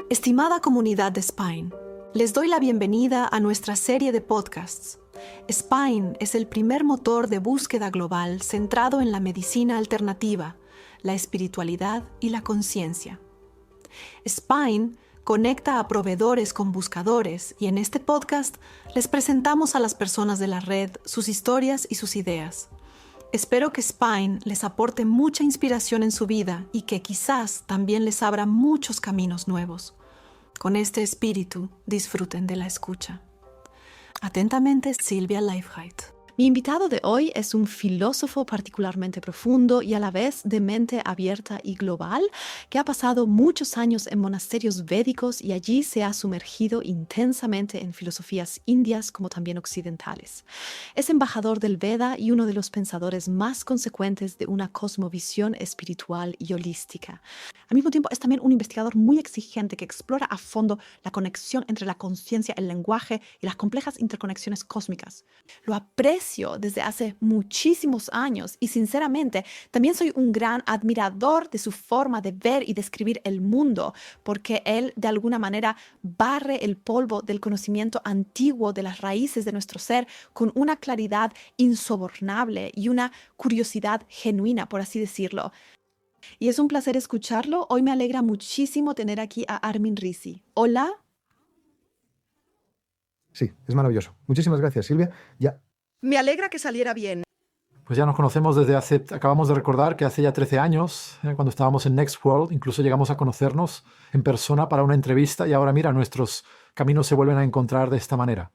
Estimada comunidad de Spine, les doy la bienvenida a nuestra serie de podcasts. Spine es el primer motor de búsqueda global centrado en la medicina alternativa, la espiritualidad y la conciencia. Spine conecta a proveedores con buscadores y en este podcast les presentamos a las personas de la red sus historias y sus ideas. Espero que Spine les aporte mucha inspiración en su vida y que quizás también les abra muchos caminos nuevos. Con este espíritu, disfruten de la escucha. Atentamente, Silvia Leifheit. Mi invitado de hoy es un filósofo particularmente profundo y a la vez de mente abierta y global que ha pasado muchos años en monasterios védicos y allí se ha sumergido intensamente en filosofías indias como también occidentales. Es embajador del Veda y uno de los pensadores más consecuentes de una cosmovisión espiritual y holística. Al mismo tiempo es también un investigador muy exigente que explora a fondo la conexión entre la conciencia, el lenguaje y las complejas interconexiones cósmicas. Lo aprecio desde hace muchísimos años y sinceramente también soy un gran admirador de su forma de ver y describir el mundo porque él de alguna manera barre el polvo del conocimiento antiguo de las raíces de nuestro ser con una claridad insobornable y una curiosidad genuina, por así decirlo. Y es un placer escucharlo. Hoy me alegra muchísimo tener aquí a Armin Rizzi. Hola. Sí, es maravilloso. Muchísimas gracias, Silvia. Ya. Me alegra que saliera bien. Pues ya nos conocemos acabamos de recordar que hace ya 13 años, cuando estábamos en Next World, incluso llegamos a conocernos en persona para una entrevista y ahora mira, nuestros caminos se vuelven a encontrar de esta manera.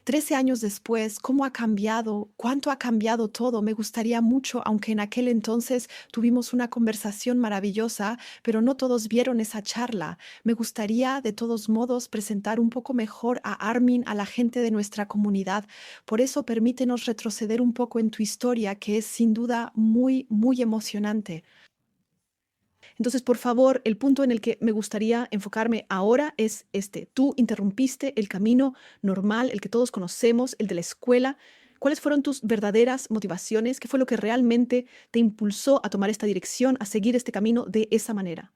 13 años después, ¿cómo ha cambiado? ¿Cuánto ha cambiado todo? Me gustaría mucho, aunque en aquel entonces tuvimos una conversación maravillosa, pero no todos vieron esa charla. Me gustaría, de todos modos, presentar un poco mejor a Armin, a la gente de nuestra comunidad. Por eso, permítenos retroceder un poco en tu historia, que es sin duda muy, muy emocionante. Entonces, por favor, el punto en el que me gustaría enfocarme ahora es este. Tú interrumpiste el camino normal, el que todos conocemos, el de la escuela. ¿Cuáles fueron tus verdaderas motivaciones? ¿Qué fue lo que realmente te impulsó a tomar esta dirección, a seguir este camino de esa manera?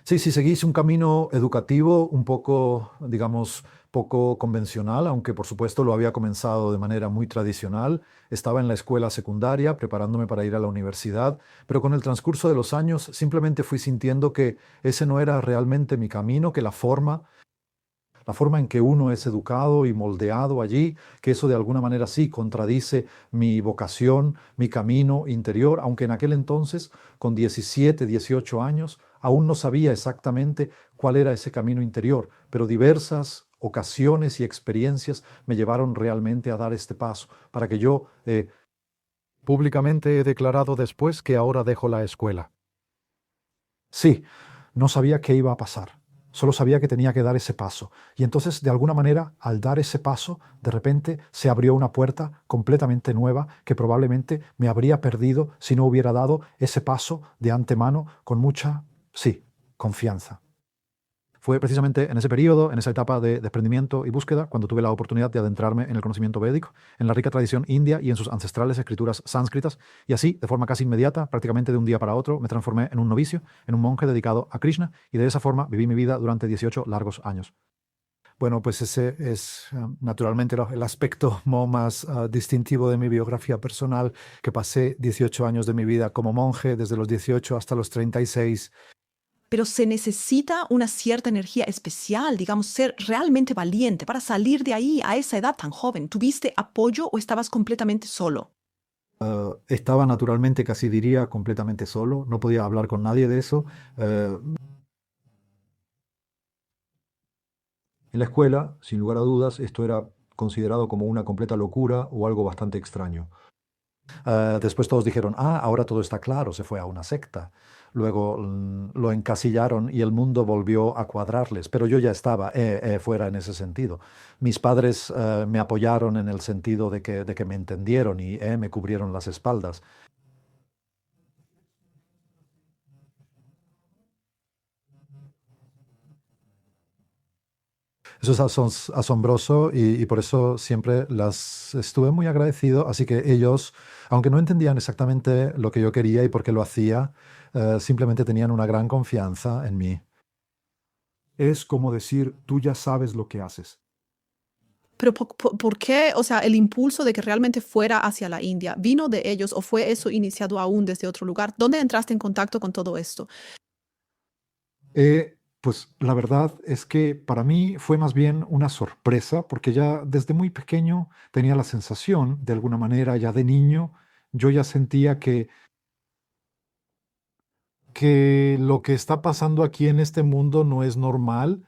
Sí, seguís un camino educativo un poco, digamos, poco convencional, aunque por supuesto lo había comenzado de manera muy tradicional. Estaba en la escuela secundaria preparándome para ir a la universidad, pero con el transcurso de los años simplemente fui sintiendo que ese no era realmente mi camino, que la forma en que uno es educado y moldeado allí, que eso de alguna manera sí contradice mi vocación, mi camino interior, aunque en aquel entonces, con 17, 18 años, aún no sabía exactamente cuál era ese camino interior, pero diversas ocasiones y experiencias me llevaron realmente a dar este paso, para que yo públicamente he declarado después que ahora dejo la escuela. Sí, no sabía qué iba a pasar. Solo sabía que tenía que dar ese paso. Y entonces, de alguna manera, al dar ese paso, de repente se abrió una puerta completamente nueva que probablemente me habría perdido si no hubiera dado ese paso de antemano con mucha, sí, confianza. Fue precisamente en ese periodo, en esa etapa de desprendimiento y búsqueda, cuando tuve la oportunidad de adentrarme en el conocimiento védico, en la rica tradición india y en sus ancestrales escrituras sánscritas, y así, de forma casi inmediata, prácticamente de un día para otro, me transformé en un novicio, en un monje dedicado a Krishna, y de esa forma viví mi vida durante 18 largos años. Bueno, pues ese es naturalmente el aspecto más distintivo de mi biografía personal, que pasé 18 años de mi vida como monje, desde los 18 hasta los 36. Pero se necesita una cierta energía especial, digamos, ser realmente valiente para salir de ahí a esa edad tan joven. ¿Tuviste apoyo o estabas completamente solo? Estaba naturalmente, casi diría, completamente solo. No podía hablar con nadie de eso. En la escuela, sin lugar a dudas, esto era considerado como una completa locura o algo bastante extraño. Después todos dijeron, ahora todo está claro, se fue a una secta. Luego lo encasillaron y el mundo volvió a cuadrarles, pero yo ya estaba fuera en ese sentido. Mis padres me apoyaron en el sentido de que me entendieron y me cubrieron las espaldas. Eso es asombroso y por eso siempre las estuve muy agradecido. Así que ellos, aunque no entendían exactamente lo que yo quería y por qué lo hacía, simplemente tenían una gran confianza en mí. Es como decir, tú ya sabes lo que haces. Pero ¿por qué? O sea, el impulso de que realmente fuera hacia la India, ¿vino de ellos o fue eso iniciado aún desde otro lugar? ¿Dónde entraste en contacto con todo esto? Pues la verdad es que para mí fue más bien una sorpresa, porque ya desde muy pequeño tenía la sensación, de alguna manera, ya de niño, yo ya sentía que lo que está pasando aquí en este mundo no es normal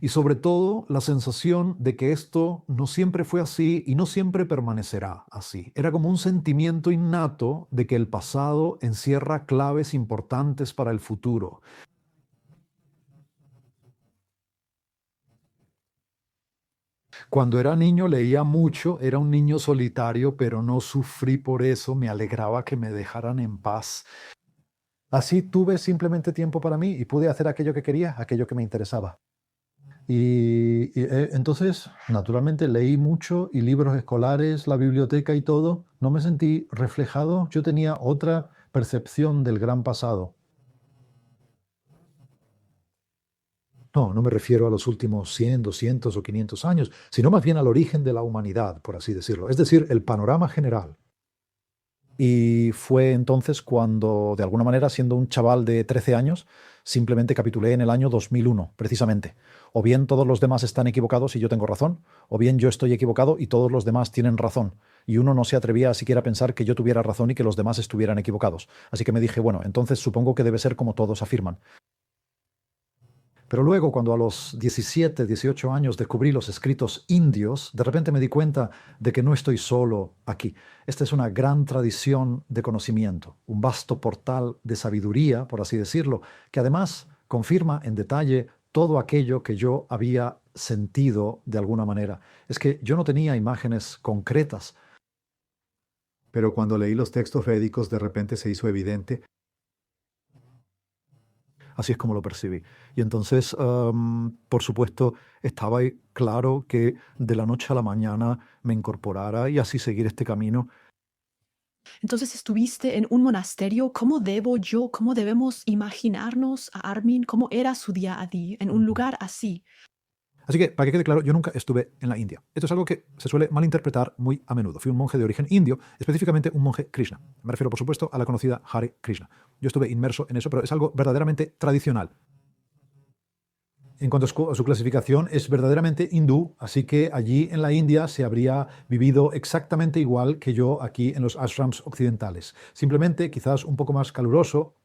y sobre todo la sensación de que esto no siempre fue así y no siempre permanecerá así. Era como un sentimiento innato de que el pasado encierra claves importantes para el futuro. Cuando era niño leía mucho, era un niño solitario, pero no sufrí por eso, me alegraba que me dejaran en paz. Así tuve simplemente tiempo para mí y pude hacer aquello que quería, aquello que me interesaba. Entonces, naturalmente, leí mucho y libros escolares, la biblioteca y todo. No me sentí reflejado, yo tenía otra percepción del gran pasado. No, no me refiero a los últimos 100, 200 o 500 años, sino más bien al origen de la humanidad, por así decirlo. Es decir, el panorama general. Y fue entonces cuando, de alguna manera, siendo un chaval de 13 años, simplemente capitulé en el año 2001, precisamente. O bien todos los demás están equivocados y yo tengo razón, o bien yo estoy equivocado y todos los demás tienen razón. Y uno no se atrevía a siquiera a pensar que yo tuviera razón y que los demás estuvieran equivocados. Así que me dije, bueno, entonces supongo que debe ser como todos afirman. Pero luego, cuando a los 17, 18 años descubrí los escritos indios, de repente me di cuenta de que no estoy solo aquí. Esta es una gran tradición de conocimiento, un vasto portal de sabiduría, por así decirlo, que además confirma en detalle todo aquello que yo había sentido de alguna manera. Es que yo no tenía imágenes concretas, pero cuando leí los textos védicos de repente se hizo evidente. Así es como lo percibí. Y entonces, por supuesto, estaba ahí claro que de la noche a la mañana me incorporara y así seguir este camino. Entonces estuviste en un monasterio. ¿Cómo debemos imaginarnos a Armin? ¿Cómo era su día a día en un lugar así? Así que, para que quede claro, yo nunca estuve en la India. Esto es algo que se suele malinterpretar muy a menudo. Fui un monje de origen indio, específicamente un monje Krishna. Me refiero, por supuesto, a la conocida Hare Krishna. Yo estuve inmerso en eso, pero es algo verdaderamente tradicional. En cuanto a su clasificación, es verdaderamente hindú, así que allí en la India se habría vivido exactamente igual que yo aquí en los ashrams occidentales. Simplemente quizás un poco más caluroso,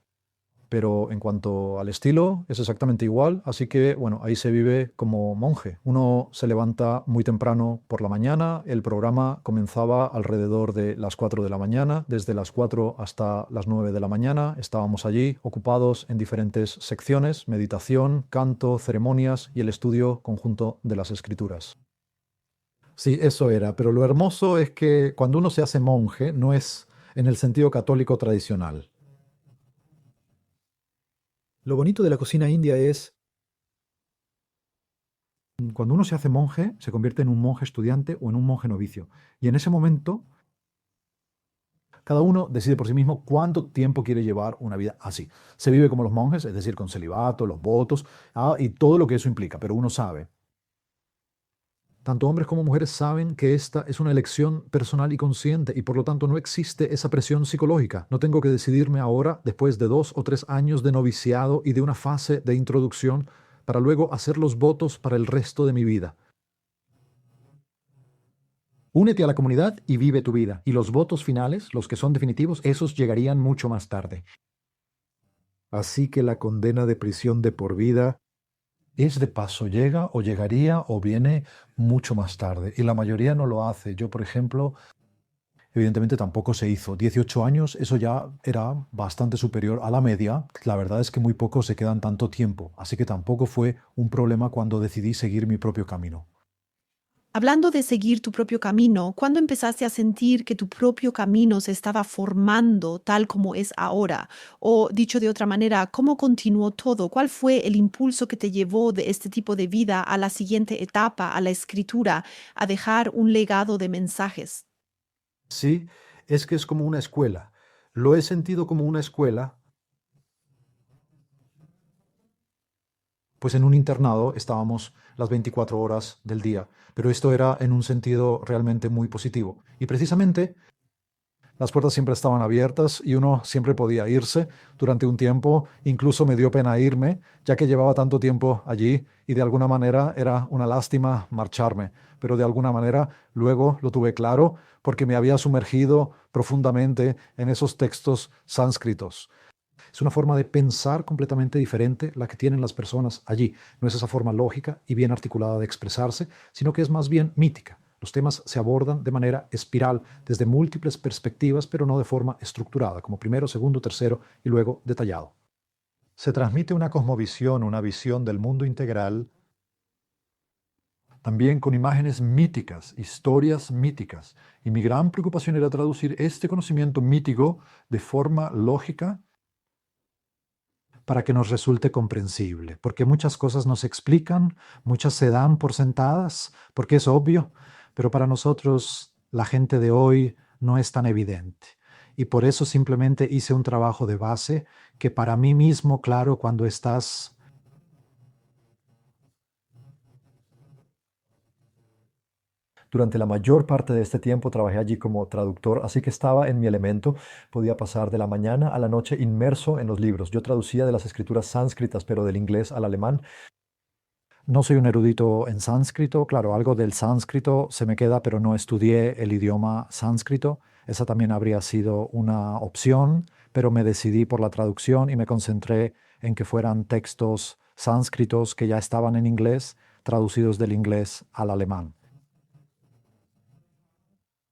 pero en cuanto al estilo es exactamente igual, así que bueno, ahí se vive como monje. Uno se levanta muy temprano por la mañana, el programa comenzaba alrededor de las 4 de la mañana, desde las 4 hasta las 9 de la mañana estábamos allí ocupados en diferentes secciones, meditación, canto, ceremonias y el estudio conjunto de las escrituras. Sí, eso era, pero lo hermoso es que cuando uno se hace monje no es en el sentido católico tradicional. Lo bonito de la cocina india es cuando uno se hace monje, se convierte en un monje estudiante o en un monje novicio. Y en ese momento, cada uno decide por sí mismo cuánto tiempo quiere llevar una vida así. Se vive como los monjes, es decir, con celibato, los votos, y todo lo que eso implica. Pero uno sabe, tanto hombres como mujeres saben que esta es una elección personal y consciente y por lo tanto no existe esa presión psicológica. No tengo que decidirme ahora, después de 2 o 3 años de noviciado y de una fase de introducción, para luego hacer los votos para el resto de mi vida. Únete a la comunidad y vive tu vida. Y los votos finales, los que son definitivos, esos llegarían mucho más tarde. Así que la condena de prisión de por vida es de paso, llega o llegaría o viene mucho más tarde. Y la mayoría no lo hace. Yo, por ejemplo, evidentemente tampoco se hizo. 18 años, eso ya era bastante superior a la media. La verdad es que muy pocos se quedan tanto tiempo. Así que tampoco fue un problema cuando decidí seguir mi propio camino. Hablando de seguir tu propio camino, ¿cuándo empezaste a sentir que tu propio camino se estaba formando tal como es ahora? O dicho de otra manera, ¿cómo continuó todo? ¿Cuál fue el impulso que te llevó de este tipo de vida a la siguiente etapa, a la escritura, a dejar un legado de mensajes? Sí, es que es como una escuela. Lo he sentido como una escuela. pues en un internado estábamos las 24 horas del día, pero esto era en un sentido realmente muy positivo. Y precisamente las puertas siempre estaban abiertas y uno siempre podía irse. Durante un tiempo incluso me dio pena irme, ya que llevaba tanto tiempo allí y de alguna manera era una lástima marcharme. Pero de alguna manera luego lo tuve claro porque me había sumergido profundamente en esos textos sánscritos. Es una forma de pensar completamente diferente la que tienen las personas allí. No es esa forma lógica y bien articulada de expresarse, sino que es más bien mítica. Los temas se abordan de manera espiral, desde múltiples perspectivas, pero no de forma estructurada, como primero, segundo, tercero y luego detallado. Se transmite una cosmovisión, una visión del mundo integral, también con imágenes míticas, historias míticas. Y mi gran preocupación era traducir este conocimiento mítico de forma lógica para que nos resulte comprensible, porque muchas cosas no se explican, muchas se dan por sentadas, porque es obvio, pero para nosotros, la gente de hoy, no es tan evidente. Y por eso simplemente hice un trabajo de base que para mí mismo, claro, cuando estás. Durante la mayor parte de este tiempo trabajé allí como traductor, así que estaba en mi elemento. Podía pasar de la mañana a la noche inmerso en los libros. Yo traducía de las escrituras sánscritas, pero del inglés al alemán. No soy un erudito en sánscrito, claro, algo del sánscrito se me queda, pero no estudié el idioma sánscrito. Esa también habría sido una opción, pero me decidí por la traducción y me concentré en que fueran textos sánscritos que ya estaban en inglés, traducidos del inglés al alemán.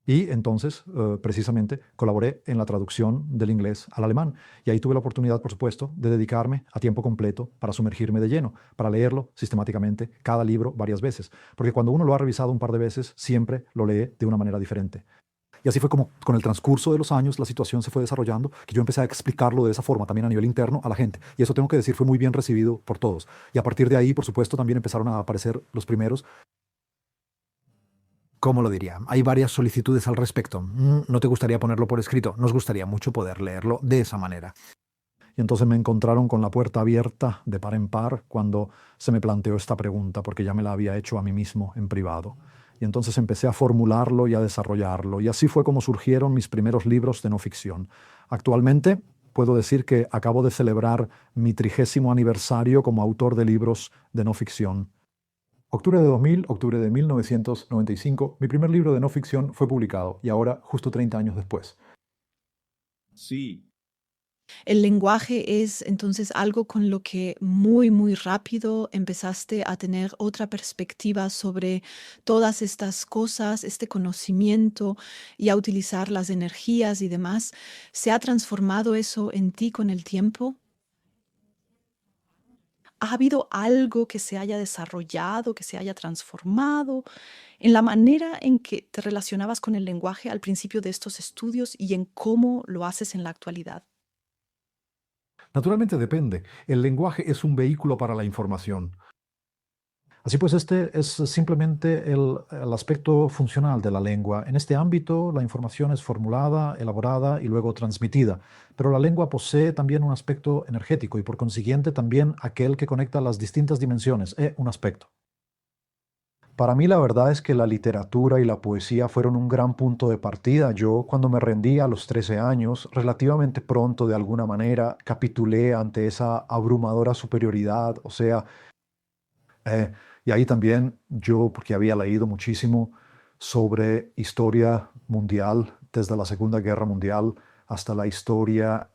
Y entonces, precisamente, colaboré en la traducción del inglés al alemán. Y ahí tuve la oportunidad, por supuesto, de dedicarme a tiempo completo para sumergirme de lleno, para leerlo sistemáticamente, cada libro varias veces. Porque cuando uno lo ha revisado un par de veces, siempre lo lee de una manera diferente. Y así fue como con el transcurso de los años la situación se fue desarrollando, que yo empecé a explicarlo de esa forma también a nivel interno a la gente. Y eso tengo que decir, fue muy bien recibido por todos. Y a partir de ahí, por supuesto, también empezaron a aparecer los primeros. ¿Cómo lo diría? Hay varias solicitudes al respecto. ¿No te gustaría ponerlo por escrito? Nos gustaría mucho poder leerlo de esa manera. Y entonces me encontraron con la puerta abierta de par en par cuando se me planteó esta pregunta, porque ya me la había hecho a mí mismo en privado. Y entonces empecé a formularlo y a desarrollarlo. Y así fue como surgieron mis primeros libros de no ficción. Actualmente puedo decir que acabo de celebrar mi 30º aniversario como autor de libros de no ficción. Octubre de 2000, octubre de 1995, mi primer libro de no ficción fue publicado y ahora, justo 30 años después. Sí, El lenguaje es entonces algo con lo que muy, muy rápido empezaste a tener otra perspectiva sobre todas estas cosas, este conocimiento y a utilizar las energías y demás. ¿Se ha transformado eso en ti con el tiempo? ¿Ha habido algo que se haya desarrollado, que se haya transformado en la manera en que te relacionabas con el lenguaje al principio de estos estudios y en cómo lo haces en la actualidad? Naturalmente depende. El lenguaje es un vehículo para la información. Así pues, este es simplemente el aspecto funcional de la lengua. En este ámbito, la información es formulada, elaborada y luego transmitida. Pero la lengua posee también un aspecto energético y por consiguiente también aquel que conecta las distintas dimensiones, un aspecto. Para mí la verdad es que la literatura y la poesía fueron un gran punto de partida. Yo cuando me rendí a los 13 años, relativamente pronto de alguna manera, capitulé ante esa abrumadora superioridad. O sea, eh, y ahí también yo, porque había leído muchísimo sobre historia mundial, desde la Segunda Guerra Mundial hasta la historia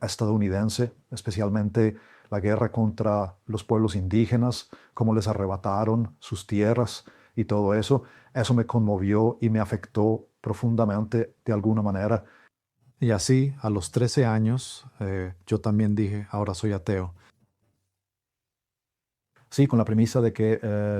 estadounidense, especialmente la guerra contra los pueblos indígenas, cómo les arrebataron sus tierras y todo eso. Eso me conmovió y me afectó profundamente de alguna manera. Y así, a los 13 años, yo también dije, ahora soy ateo. Sí, con la premisa de que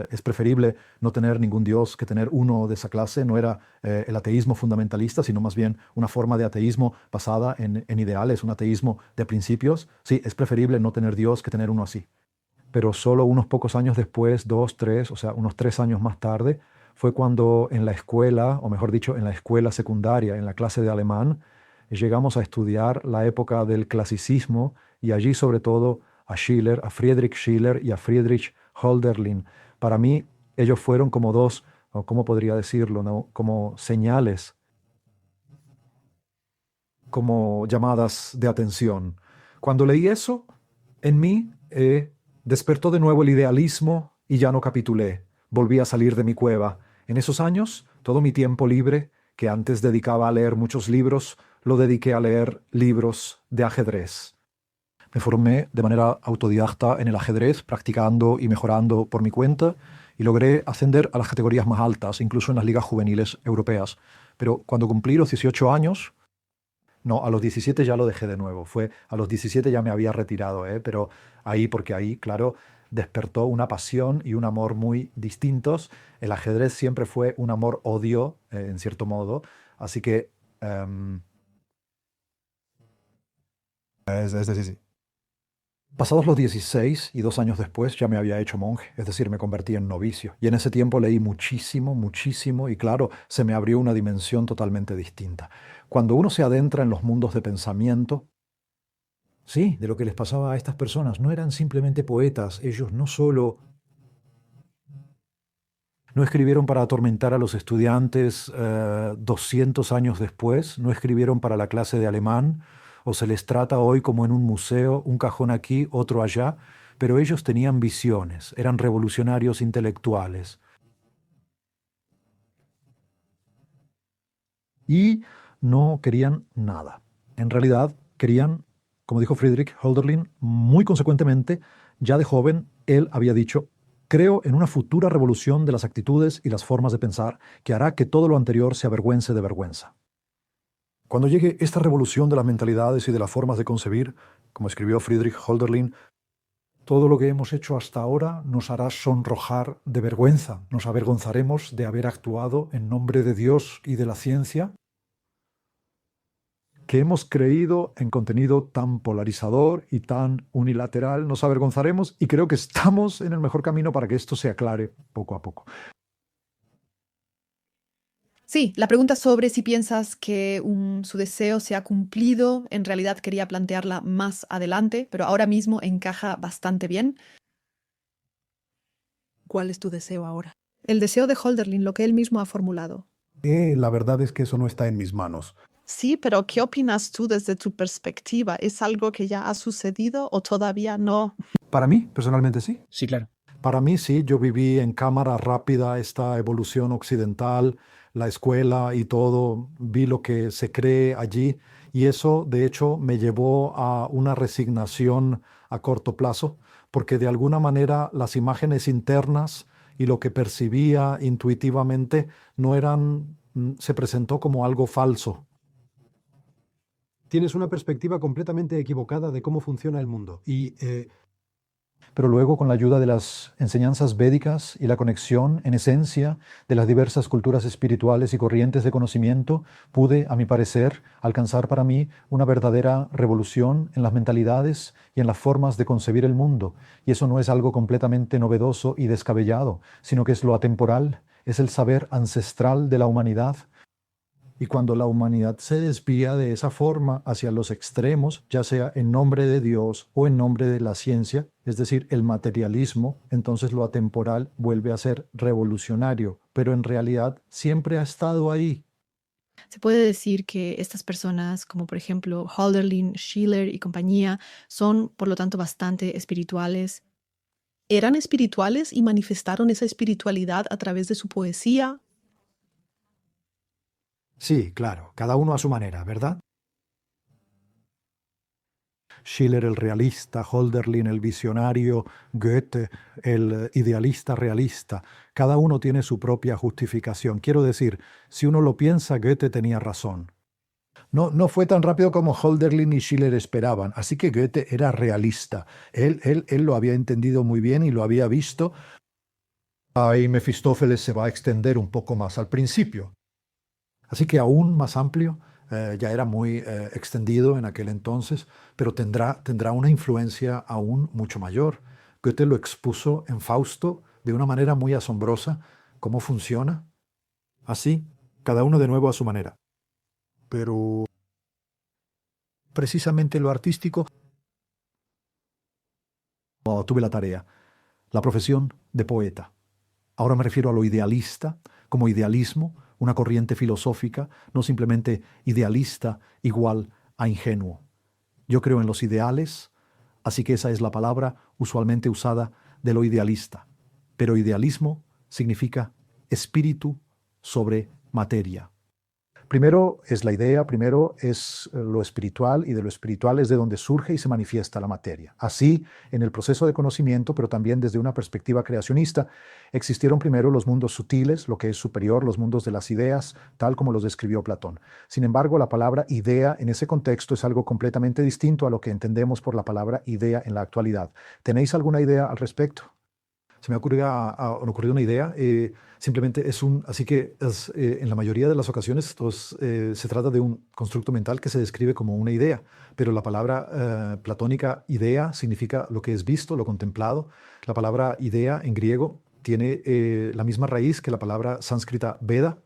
es preferible no tener ningún Dios que tener uno de esa clase. No era el ateísmo fundamentalista, sino más bien una forma de ateísmo basada en ideales, un ateísmo de principios. Sí, es preferible no tener Dios que tener uno así. Pero solo unos pocos años después, 2, 3, o sea, unos 3 años más tarde, fue cuando en la escuela, o mejor dicho, en la escuela secundaria, en la clase de alemán, llegamos a estudiar la época del clasicismo y allí sobre todo a Schiller, a Friedrich Schiller y a Friedrich Hölderlin. Para mí, ellos fueron como dos, o cómo podría decirlo, ¿no? Como señales, como llamadas de atención. Cuando leí eso, en mí despertó de nuevo el idealismo y ya no capitulé. Volví a salir de mi cueva. En esos años, todo mi tiempo libre, que antes dedicaba a leer muchos libros, lo dediqué a leer libros de ajedrez. Me formé de manera autodidacta en el ajedrez, practicando y mejorando por mi cuenta, y logré ascender a las categorías más altas, incluso en las ligas juveniles europeas. Pero cuando cumplí los 18 años, no, a los 17 ya lo dejé de nuevo. Fue a los 17 ya me había retirado, pero porque ahí, claro, despertó una pasión y un amor muy distintos. El ajedrez siempre fue un amor-odio, en cierto modo. Así que... es decir, sí. Pasados los 16 y 2 años después ya me había hecho monje, es decir, me convertí en novicio. Y en ese tiempo leí muchísimo, muchísimo, y claro, se me abrió una dimensión totalmente distinta. Cuando uno se adentra en los mundos de pensamiento, sí, de lo que les pasaba a estas personas, no eran simplemente poetas, ellos no escribieron para atormentar a los estudiantes 200 años después, no escribieron para la clase de alemán, o se les trata hoy como en un museo, un cajón aquí, otro allá, pero ellos tenían visiones, eran revolucionarios intelectuales. Y no querían nada. En realidad querían, como dijo Friedrich Hölderlin, muy consecuentemente, ya de joven, él había dicho: creo en una futura revolución de las actitudes y las formas de pensar que hará que todo lo anterior se avergüence de vergüenza. Cuando llegue esta revolución de las mentalidades y de las formas de concebir, como escribió Friedrich Hölderlin, todo lo que hemos hecho hasta ahora nos hará sonrojar de vergüenza. Nos avergonzaremos de haber actuado en nombre de Dios y de la ciencia, que hemos creído en contenido tan polarizador y tan unilateral. Nos avergonzaremos y creo que estamos en el mejor camino para que esto se aclare poco a poco. Sí, la pregunta sobre si piensas que su deseo se ha cumplido, en realidad quería plantearla más adelante, pero ahora mismo encaja bastante bien. ¿Cuál es tu deseo ahora? El deseo de Hölderlin, lo que él mismo ha formulado. La verdad es que eso no está en mis manos. Sí, pero ¿qué opinas tú desde tu perspectiva? ¿Es algo que ya ha sucedido o todavía no? Para mí, personalmente, sí. Sí, claro. Para mí, sí. Yo viví en cámara rápida esta evolución occidental, la escuela y todo. Vi lo que se cree allí y eso, de hecho, me llevó a una resignación a corto plazo, porque de alguna manera las imágenes internas y lo que percibía intuitivamente no eran, se presentó como algo falso. Tienes una perspectiva completamente equivocada de cómo funciona el mundo. Pero luego, con la ayuda de las enseñanzas védicas y la conexión, en esencia, de las diversas culturas espirituales y corrientes de conocimiento, pude, a mi parecer, alcanzar para mí una verdadera revolución en las mentalidades y en las formas de concebir el mundo. Y eso no es algo completamente novedoso y descabellado, sino que es lo atemporal, es el saber ancestral de la humanidad. Y cuando la humanidad se desvía de esa forma hacia los extremos, ya sea en nombre de Dios o en nombre de la ciencia, es decir, el materialismo, entonces lo atemporal vuelve a ser revolucionario, pero en realidad siempre ha estado ahí. Se puede decir que estas personas, como por ejemplo Hölderlin, Schiller y compañía, son por lo tanto bastante espirituales. ¿Eran espirituales y manifestaron esa espiritualidad a través de su poesía? Sí, claro, cada uno a su manera, ¿verdad? Schiller el realista, Hölderlin el visionario, Goethe el idealista realista. Cada uno tiene su propia justificación. Quiero decir, si uno lo piensa, Goethe tenía razón. No fue tan rápido como Hölderlin y Schiller esperaban, así que Goethe era realista. Él lo había entendido muy bien y lo había visto. Ahí Mefistófeles se va a extender un poco más al principio. Así que aún más amplio, ya era muy extendido en aquel entonces, pero tendrá una influencia aún mucho mayor. Goethe lo expuso en Fausto de una manera muy asombrosa. ¿Cómo funciona? Así, cada uno de nuevo a su manera. Pero precisamente lo artístico tuve la tarea, la profesión de poeta. Ahora me refiero a lo idealista, como idealismo, una corriente filosófica, no simplemente idealista igual a ingenuo. Yo creo en los ideales, así que esa es la palabra usualmente usada de lo idealista. Pero idealismo significa espíritu sobre materia. Primero es la idea, primero es lo espiritual, y de lo espiritual es de donde surge y se manifiesta la materia. Así, en el proceso de conocimiento, pero también desde una perspectiva creacionista, existieron primero los mundos sutiles, lo que es superior, los mundos de las ideas, tal como los describió Platón. Sin embargo, la palabra idea en ese contexto es algo completamente distinto a lo que entendemos por la palabra idea en la actualidad. ¿Tenéis alguna idea al respecto? Se me ocurrió una idea, simplemente así que en la mayoría de las ocasiones se trata de un constructo mental que se describe como una idea, pero la palabra platónica idea significa lo que es visto, lo contemplado. La palabra idea en griego tiene la misma raíz que la palabra sánscrita Veda.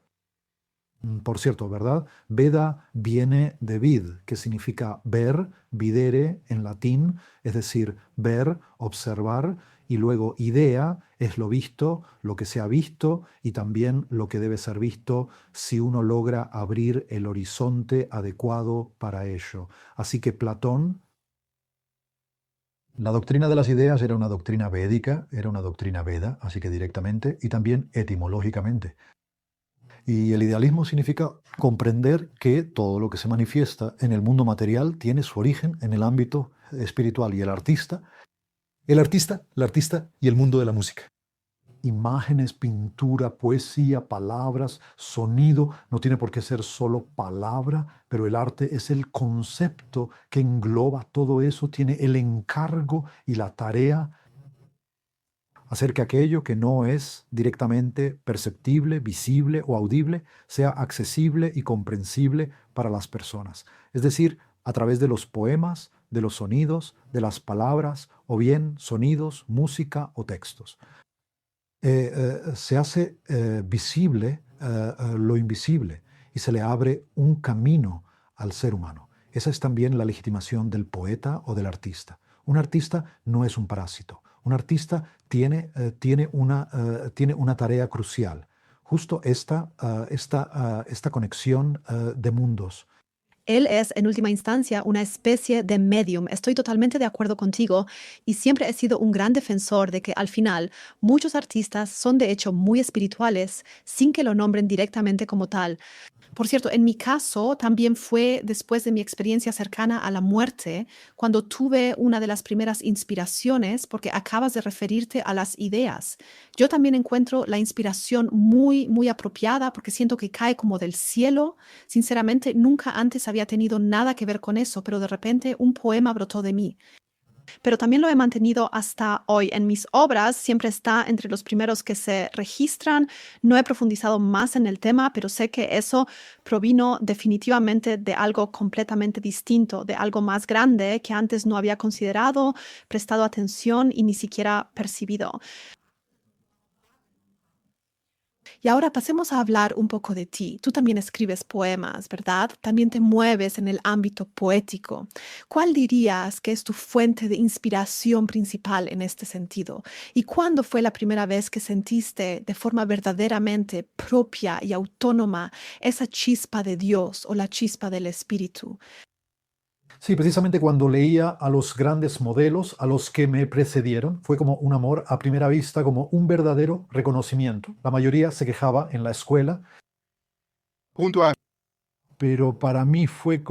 Por cierto, ¿verdad? Veda viene de vid, que significa ver, videre en latín, es decir, ver, observar, y luego idea es lo visto, lo que se ha visto y también lo que debe ser visto si uno logra abrir el horizonte adecuado para ello. Así que Platón, la doctrina de las ideas era una doctrina védica, era una doctrina Veda, así que directamente y también etimológicamente. Y el idealismo significa comprender que todo lo que se manifiesta en el mundo material tiene su origen en el ámbito espiritual, y el artista y el mundo de la música. Imágenes, pintura, poesía, palabras, sonido, no tiene por qué ser solo palabra, pero el arte es el concepto que engloba todo eso, tiene el encargo y la tarea hacer que aquello que no es directamente perceptible, visible o audible sea accesible y comprensible para las personas. Es decir, a través de los poemas, de los sonidos, de las palabras, o bien sonidos, música o textos. Se hace visible lo invisible y se le abre un camino al ser humano. Esa es también la legitimación del poeta o del artista. Un artista no es un parásito. Un artista tiene una tarea crucial, justo esta conexión de mundos. Él es, en última instancia, una especie de medium. Estoy totalmente de acuerdo contigo y siempre he sido un gran defensor de que al final muchos artistas son de hecho muy espirituales sin que lo nombren directamente como tal. Por cierto, en mi caso también fue después de mi experiencia cercana a la muerte, cuando tuve una de las primeras inspiraciones, porque acabas de referirte a las ideas. Yo también encuentro la inspiración muy, muy apropiada porque siento que cae como del cielo. Sinceramente, nunca antes había tenido nada que ver con eso, pero de repente un poema brotó de mí. Pero también lo he mantenido hasta hoy. En mis obras siempre está entre los primeros que se registran. No he profundizado más en el tema, pero sé que eso provino definitivamente de algo completamente distinto, de algo más grande que antes no había considerado, prestado atención y ni siquiera percibido. Y ahora pasemos a hablar un poco de ti. Tú también escribes poemas, ¿verdad? También te mueves en el ámbito poético. ¿Cuál dirías que es tu fuente de inspiración principal en este sentido? ¿Y cuándo fue la primera vez que sentiste de forma verdaderamente propia y autónoma esa chispa de Dios o la chispa del Espíritu? Sí, precisamente cuando leía a los grandes modelos, a los que me precedieron, fue como un amor a primera vista, como un verdadero reconocimiento. La mayoría se quejaba en la escuela, pero para mí fue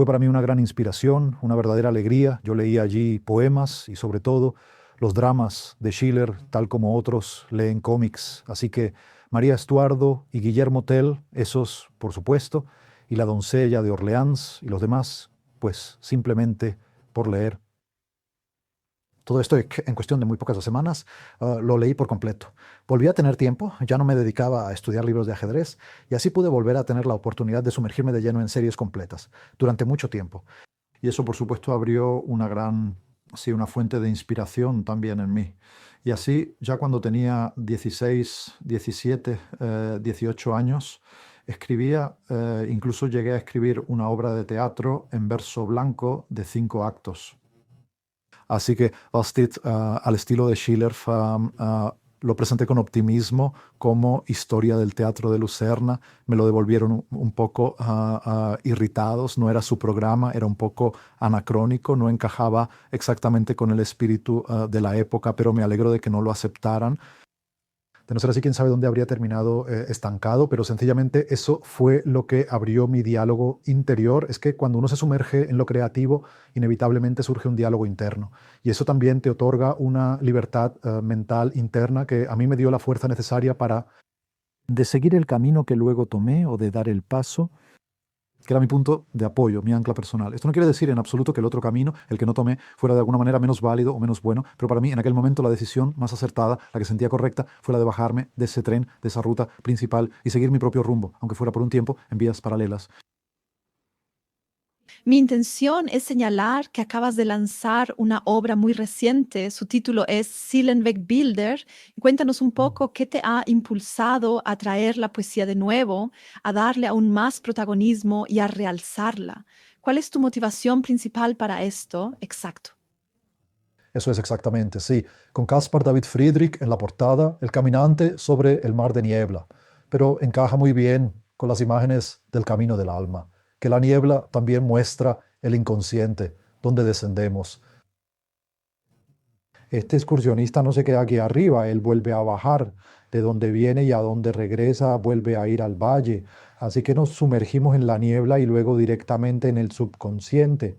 para mí una gran inspiración, una verdadera alegría. Yo leía allí poemas y sobre todo los dramas de Schiller, tal como otros leen cómics. Así que María Estuardo y Guillermo Tell, esos por supuesto, y La doncella de Orleans y los demás, pues simplemente por leer. Todo esto en cuestión de muy pocas semanas lo leí por completo. Volví a tener tiempo, ya no me dedicaba a estudiar libros de ajedrez y así pude volver a tener la oportunidad de sumergirme de lleno en series completas durante mucho tiempo. Y eso, por supuesto, abrió una fuente de inspiración también en mí. Y así, ya cuando tenía 16, 17, 18 años, escribía, incluso llegué a escribir una obra de teatro en verso blanco de 5 actos. Así que Bastid, al estilo de Schiller, lo presenté con optimismo como historia del teatro de Lucerna. Me lo devolvieron un poco irritados, no era su programa, era un poco anacrónico, no encajaba exactamente con el espíritu de la época, pero me alegro de que no lo aceptaran. De no ser así, quién sabe dónde habría terminado estancado, pero sencillamente eso fue lo que abrió mi diálogo interior. Es que cuando uno se sumerge en lo creativo, inevitablemente surge un diálogo interno. Y eso también te otorga una libertad mental interna que a mí me dio la fuerza necesaria para de seguir el camino que luego tomé o de dar el paso, que era mi punto de apoyo, mi ancla personal. Esto no quiere decir en absoluto que el otro camino, el que no tomé, fuera de alguna manera menos válido o menos bueno, pero para mí en aquel momento la decisión más acertada, la que sentía correcta, fue la de bajarme de ese tren, de esa ruta principal y seguir mi propio rumbo, aunque fuera por un tiempo en vías paralelas. Mi intención es señalar que acabas de lanzar una obra muy reciente. Su título es Sillenweg-Bilder. Cuéntanos un poco qué te ha impulsado a traer la poesía de nuevo, a darle aún más protagonismo y a realzarla. ¿Cuál es tu motivación principal para esto? Exacto. Eso es exactamente, sí. Con Caspar David Friedrich en la portada, el caminante sobre el mar de niebla. Pero encaja muy bien con las imágenes del camino del alma, que la niebla también muestra el inconsciente, donde descendemos. Este excursionista no se queda aquí arriba, él vuelve a bajar, de donde viene y a donde regresa, vuelve a ir al valle. Así que nos sumergimos en la niebla y luego directamente en el subconsciente.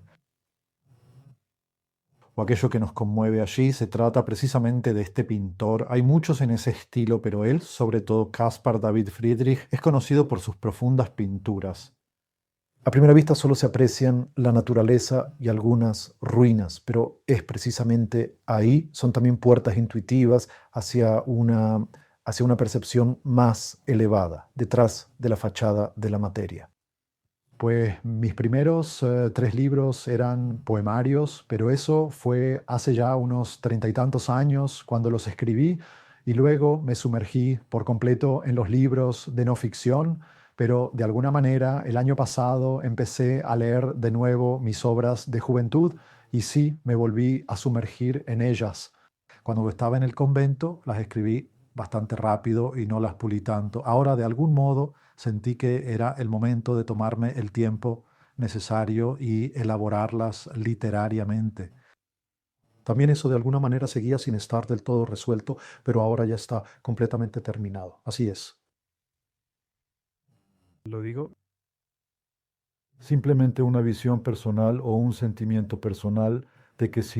O aquello que nos conmueve allí, se trata precisamente de este pintor. Hay muchos en ese estilo, pero él, sobre todo Caspar David Friedrich, es conocido por sus profundas pinturas. A primera vista solo se aprecian la naturaleza y algunas ruinas, pero es precisamente ahí, son también puertas intuitivas hacia una percepción más elevada, detrás de la fachada de la materia. Pues mis primeros 3 libros eran poemarios, pero eso fue hace ya unos 30 y tantos años cuando los escribí y luego me sumergí por completo en los libros de no ficción, pero de alguna manera el año pasado empecé a leer de nuevo mis obras de juventud y sí me volví a sumergir en ellas. Cuando estaba en el convento las escribí bastante rápido y no las pulí tanto. Ahora de algún modo sentí que era el momento de tomarme el tiempo necesario y elaborarlas literariamente. También eso de alguna manera seguía sin estar del todo resuelto, pero ahora ya está completamente terminado. Así es. Lo digo simplemente una visión personal o un sentimiento personal de que si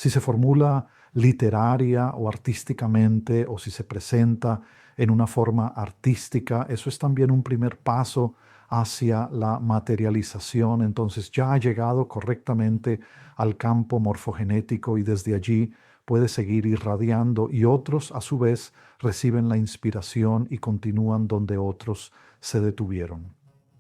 se formula literaria o artísticamente o si se presenta en una forma artística, eso es también un primer paso hacia la materialización. Entonces ya ha llegado correctamente al campo morfogenético y desde allí puede seguir irradiando y otros a su vez reciben la inspiración y continúan donde otros se detuvieron.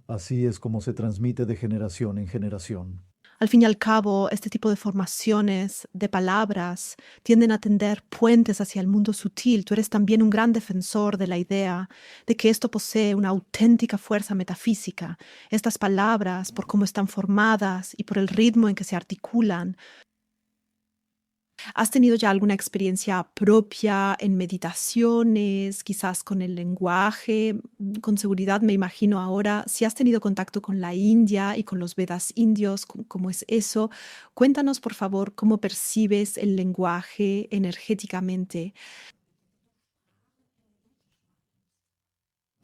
Así es como se transmite de generación en generación. Al fin y al cabo, este tipo de formaciones de palabras tienden a tender puentes hacia el mundo sutil. Tú eres también un gran defensor de la idea de que esto posee una auténtica fuerza metafísica. Estas palabras, por cómo están formadas y por el ritmo en que se articulan. ¿Has tenido ya alguna experiencia propia en meditaciones, quizás con el lenguaje? Con seguridad me imagino ahora, si has tenido contacto con la India y con los Vedas indios, ¿cómo es eso? Cuéntanos, por favor, cómo percibes el lenguaje energéticamente.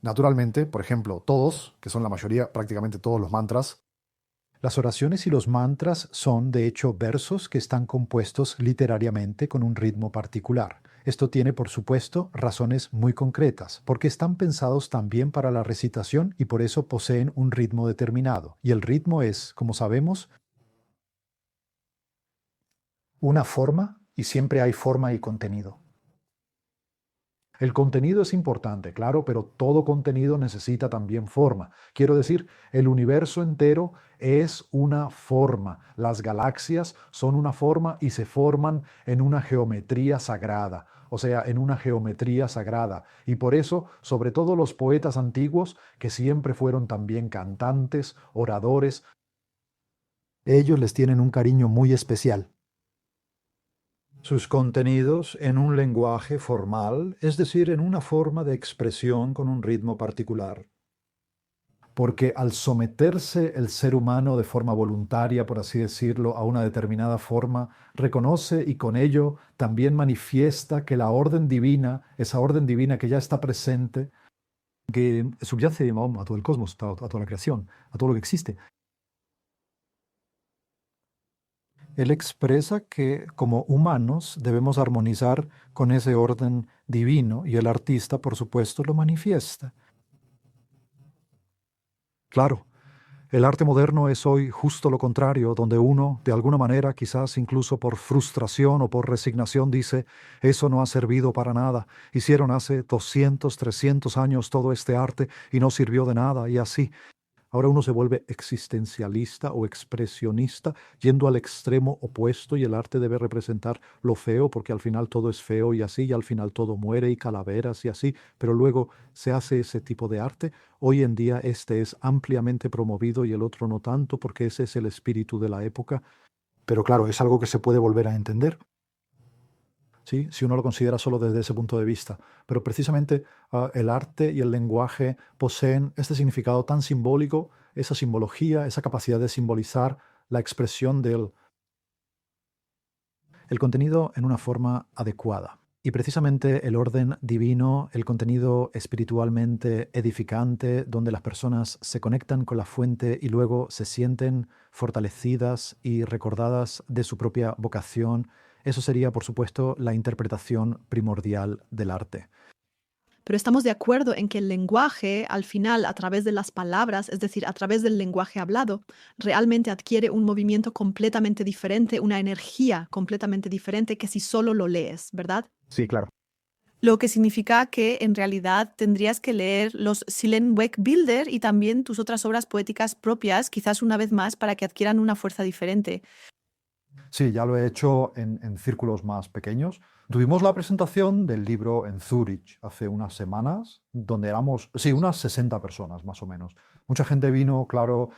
Naturalmente, por ejemplo, todos, que son la mayoría, prácticamente todos los mantras, las oraciones y los mantras son, de hecho, versos que están compuestos literariamente con un ritmo particular. Esto tiene, por supuesto, razones muy concretas, porque están pensados también para la recitación y por eso poseen un ritmo determinado. Y el ritmo es, como sabemos, una forma y siempre hay forma y contenido. El contenido es importante, claro, pero todo contenido necesita también forma. Quiero decir, el universo entero es una forma. Las galaxias son una forma y se forman en una geometría sagrada, o sea, en una geometría sagrada. Y por eso, sobre todo los poetas antiguos, que siempre fueron también cantantes, oradores, Ellos les tienen un cariño muy especial. Sus contenidos en un lenguaje formal, es decir, en una forma de expresión con un ritmo particular. Porque al someterse el ser humano de forma voluntaria, por así decirlo, a una determinada forma, reconoce y con ello también manifiesta que la orden divina, esa orden divina que ya está presente, que subyace a todo el cosmos, a toda la creación, a todo lo que existe. Él expresa que como humanos debemos armonizar con ese orden divino y el artista, por supuesto, lo manifiesta. Claro, el arte moderno es hoy justo lo contrario, donde uno, de alguna manera, quizás incluso por frustración o por resignación, dice, eso no ha servido para nada. Hicieron hace 200, 300 años todo este arte y no sirvió de nada, y así. Ahora uno se vuelve existencialista o expresionista, yendo al extremo opuesto y el arte debe representar lo feo porque al final todo es feo y así, y al final todo muere y calaveras y así, pero luego se hace ese tipo de arte. Hoy en día este es ampliamente promovido y el otro no tanto porque ese es el espíritu de la época, pero claro, es algo que se puede volver a entender. ¿Sí? Si uno lo considera solo desde ese punto de vista. Pero precisamente el arte y el lenguaje poseen este significado tan simbólico, esa simbología, esa capacidad de simbolizar la expresión del el contenido en una forma adecuada. Y precisamente el orden divino, el contenido espiritualmente edificante, donde las personas se conectan con la fuente y luego se sienten fortalecidas y recordadas de su propia vocación, eso sería, por supuesto, la interpretación primordial del arte. Pero estamos de acuerdo en que el lenguaje, al final, a través de las palabras, es decir, a través del lenguaje hablado, realmente adquiere un movimiento completamente diferente, una energía completamente diferente que si solo lo lees, ¿verdad? Sí, claro. Lo que significa que en realidad tendrías que leer los Silent Bilder y también tus otras obras poéticas propias, quizás una vez más, para que adquieran una fuerza diferente. Sí, ya lo he hecho en círculos más pequeños. Tuvimos la presentación del libro en Zúrich hace unas semanas, donde éramos, sí, unas 60 personas más o menos. Mucha gente vino, claro,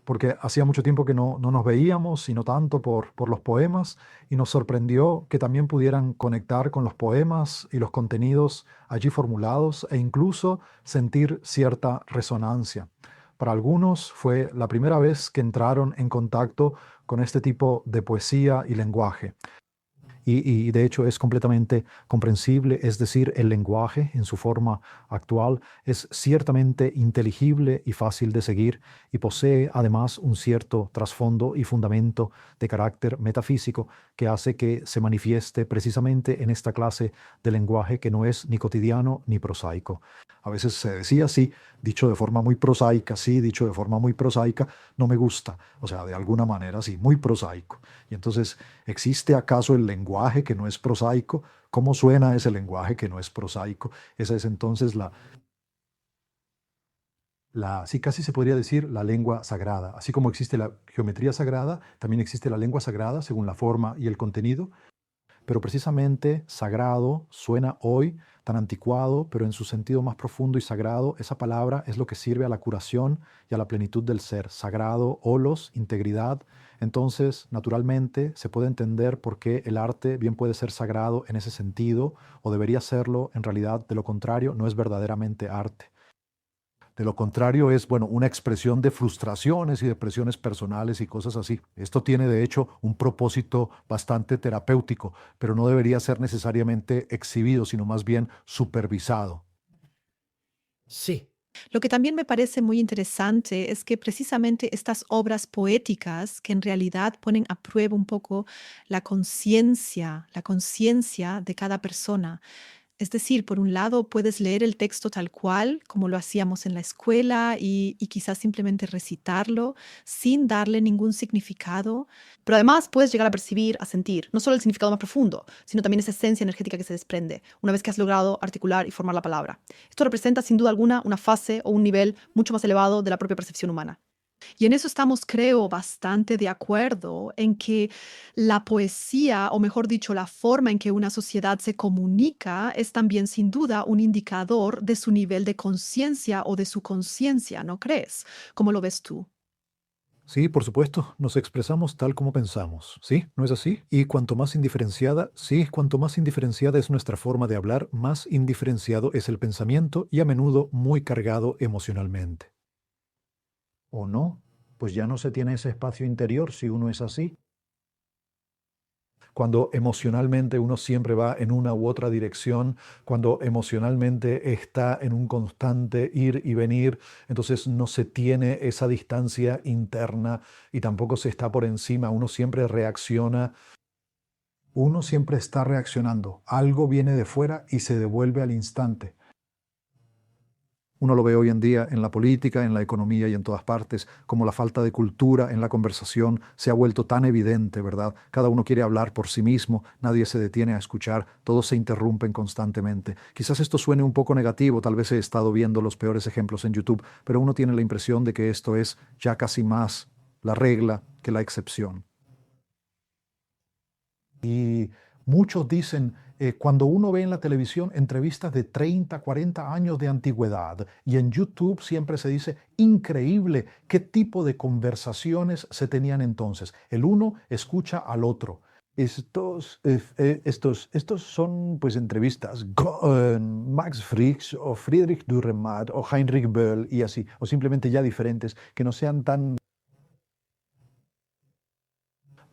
porque hacía mucho tiempo que no nos veíamos, y no tanto por los poemas, y nos sorprendió que también pudieran conectar con los poemas y los contenidos allí formulados e incluso sentir cierta resonancia. Para algunos fue la primera vez que entraron en contacto con este tipo de poesía y lenguaje. Y de hecho es completamente comprensible, es decir, el lenguaje en su forma actual es ciertamente inteligible y fácil de seguir y posee además un cierto trasfondo y fundamento de carácter metafísico que hace que se manifieste precisamente en esta clase de lenguaje que no es ni cotidiano ni prosaico. A veces se decía así, dicho de forma muy prosaica, sí, dicho de forma muy prosaica, no me gusta, o sea, de alguna manera sí, muy prosaico. Y entonces, ¿existe acaso el lenguaje que no es prosaico? ¿Cómo suena ese lenguaje que no es prosaico? Esa es entonces sí, casi se podría decir la lengua sagrada. Así como existe la geometría sagrada, también existe la lengua sagrada según la forma y el contenido. Pero precisamente sagrado suena hoy tan anticuado, pero en su sentido más profundo y sagrado, esa palabra es lo que sirve a la curación y a la plenitud del ser. Sagrado, holos, integridad. Entonces, naturalmente, se puede entender por qué el arte bien puede ser sagrado en ese sentido, o debería serlo, en realidad, de lo contrario, no es verdaderamente arte. De lo contrario es, bueno, una expresión de frustraciones y depresiones personales y cosas así. Esto tiene, de hecho, un propósito bastante terapéutico, pero no debería ser necesariamente exhibido, sino más bien supervisado. Sí, Lo que también me parece muy interesante es que precisamente estas obras poéticas, que en realidad ponen a prueba un poco la conciencia de cada persona. Es decir, por un lado, puedes leer el texto tal cual, como lo hacíamos en la escuela, y quizás simplemente recitarlo sin darle ningún significado. Pero además puedes llegar a percibir, a sentir, no solo el significado más profundo, sino también esa esencia energética que se desprende una vez que has logrado articular y formar la palabra. Esto representa sin duda alguna una fase o un nivel mucho más elevado de la propia percepción humana. Y en eso estamos, creo, bastante de acuerdo en que la poesía, o mejor dicho, la forma en que una sociedad se comunica, es también sin duda un indicador de su nivel de conciencia o de su conciencia, ¿no crees? ¿Cómo lo ves tú? Sí, por supuesto, nos expresamos tal como pensamos, ¿sí? ¿No es así? Y cuanto más indiferenciada, sí, cuanto más indiferenciada es nuestra forma de hablar, más indiferenciado es el pensamiento y a menudo muy cargado emocionalmente. ¿O no? Pues ya no se tiene ese espacio interior si uno es así. Cuando emocionalmente uno siempre va en una u otra dirección, cuando emocionalmente está en un constante ir y venir, entonces no se tiene esa distancia interna y tampoco se está por encima, uno siempre reacciona. Uno siempre está reaccionando. Algo viene de fuera y se devuelve al instante. Uno lo ve hoy en día en la política, en la economía y en todas partes, como la falta de cultura en la conversación se ha vuelto tan evidente, ¿verdad? Cada uno quiere hablar por sí mismo, nadie se detiene a escuchar, todos se interrumpen constantemente. Quizás esto suene un poco negativo, tal vez he estado viendo los peores ejemplos en YouTube, pero uno tiene la impresión de que esto es ya casi más la regla que la excepción. Y muchos dicen, cuando uno ve en la televisión entrevistas de 30, 40 años de antigüedad y en YouTube siempre se dice, increíble qué tipo de conversaciones se tenían entonces. El uno escucha al otro. Estos son pues entrevistas, Max Frisch o Friedrich Dürrenmatt o Heinrich Böll y así, o simplemente ya diferentes, que no sean tan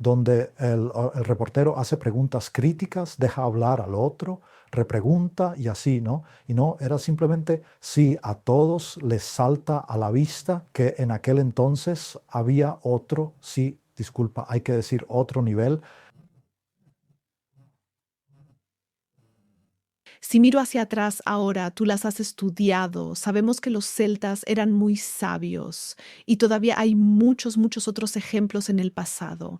donde el reportero hace preguntas críticas, deja hablar al otro, repregunta y así, ¿no? Y no, era simplemente si a todos les salta a la vista que en aquel entonces había otro, sí, disculpa, hay que decir otro nivel. Si miro hacia atrás ahora, tú las has estudiado, sabemos que los celtas eran muy sabios y todavía hay muchos, muchos otros ejemplos en el pasado.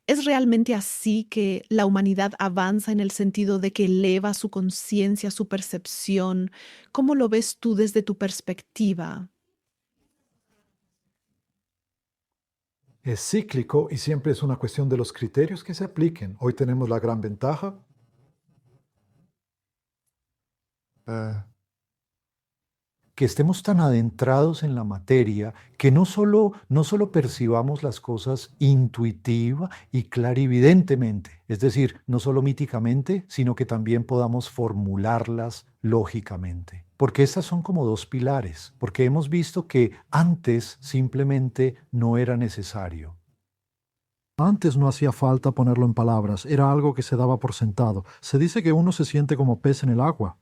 ¿Es realmente así que la humanidad avanza en el sentido de que eleva su conciencia, su percepción? ¿Cómo lo ves tú desde tu perspectiva? Es cíclico y siempre es una cuestión de los criterios que se apliquen. Hoy tenemos la gran ventaja. eh, que estemos tan adentrados en la materia que no solo percibamos las cosas intuitiva y clarividentemente, es decir, no solo míticamente, sino que también podamos formularlas lógicamente. Porque estas son como dos pilares, porque hemos visto que antes simplemente no era necesario. Antes no hacía falta ponerlo en palabras, era algo que se daba por sentado. Se dice que uno se siente como pez en el agua.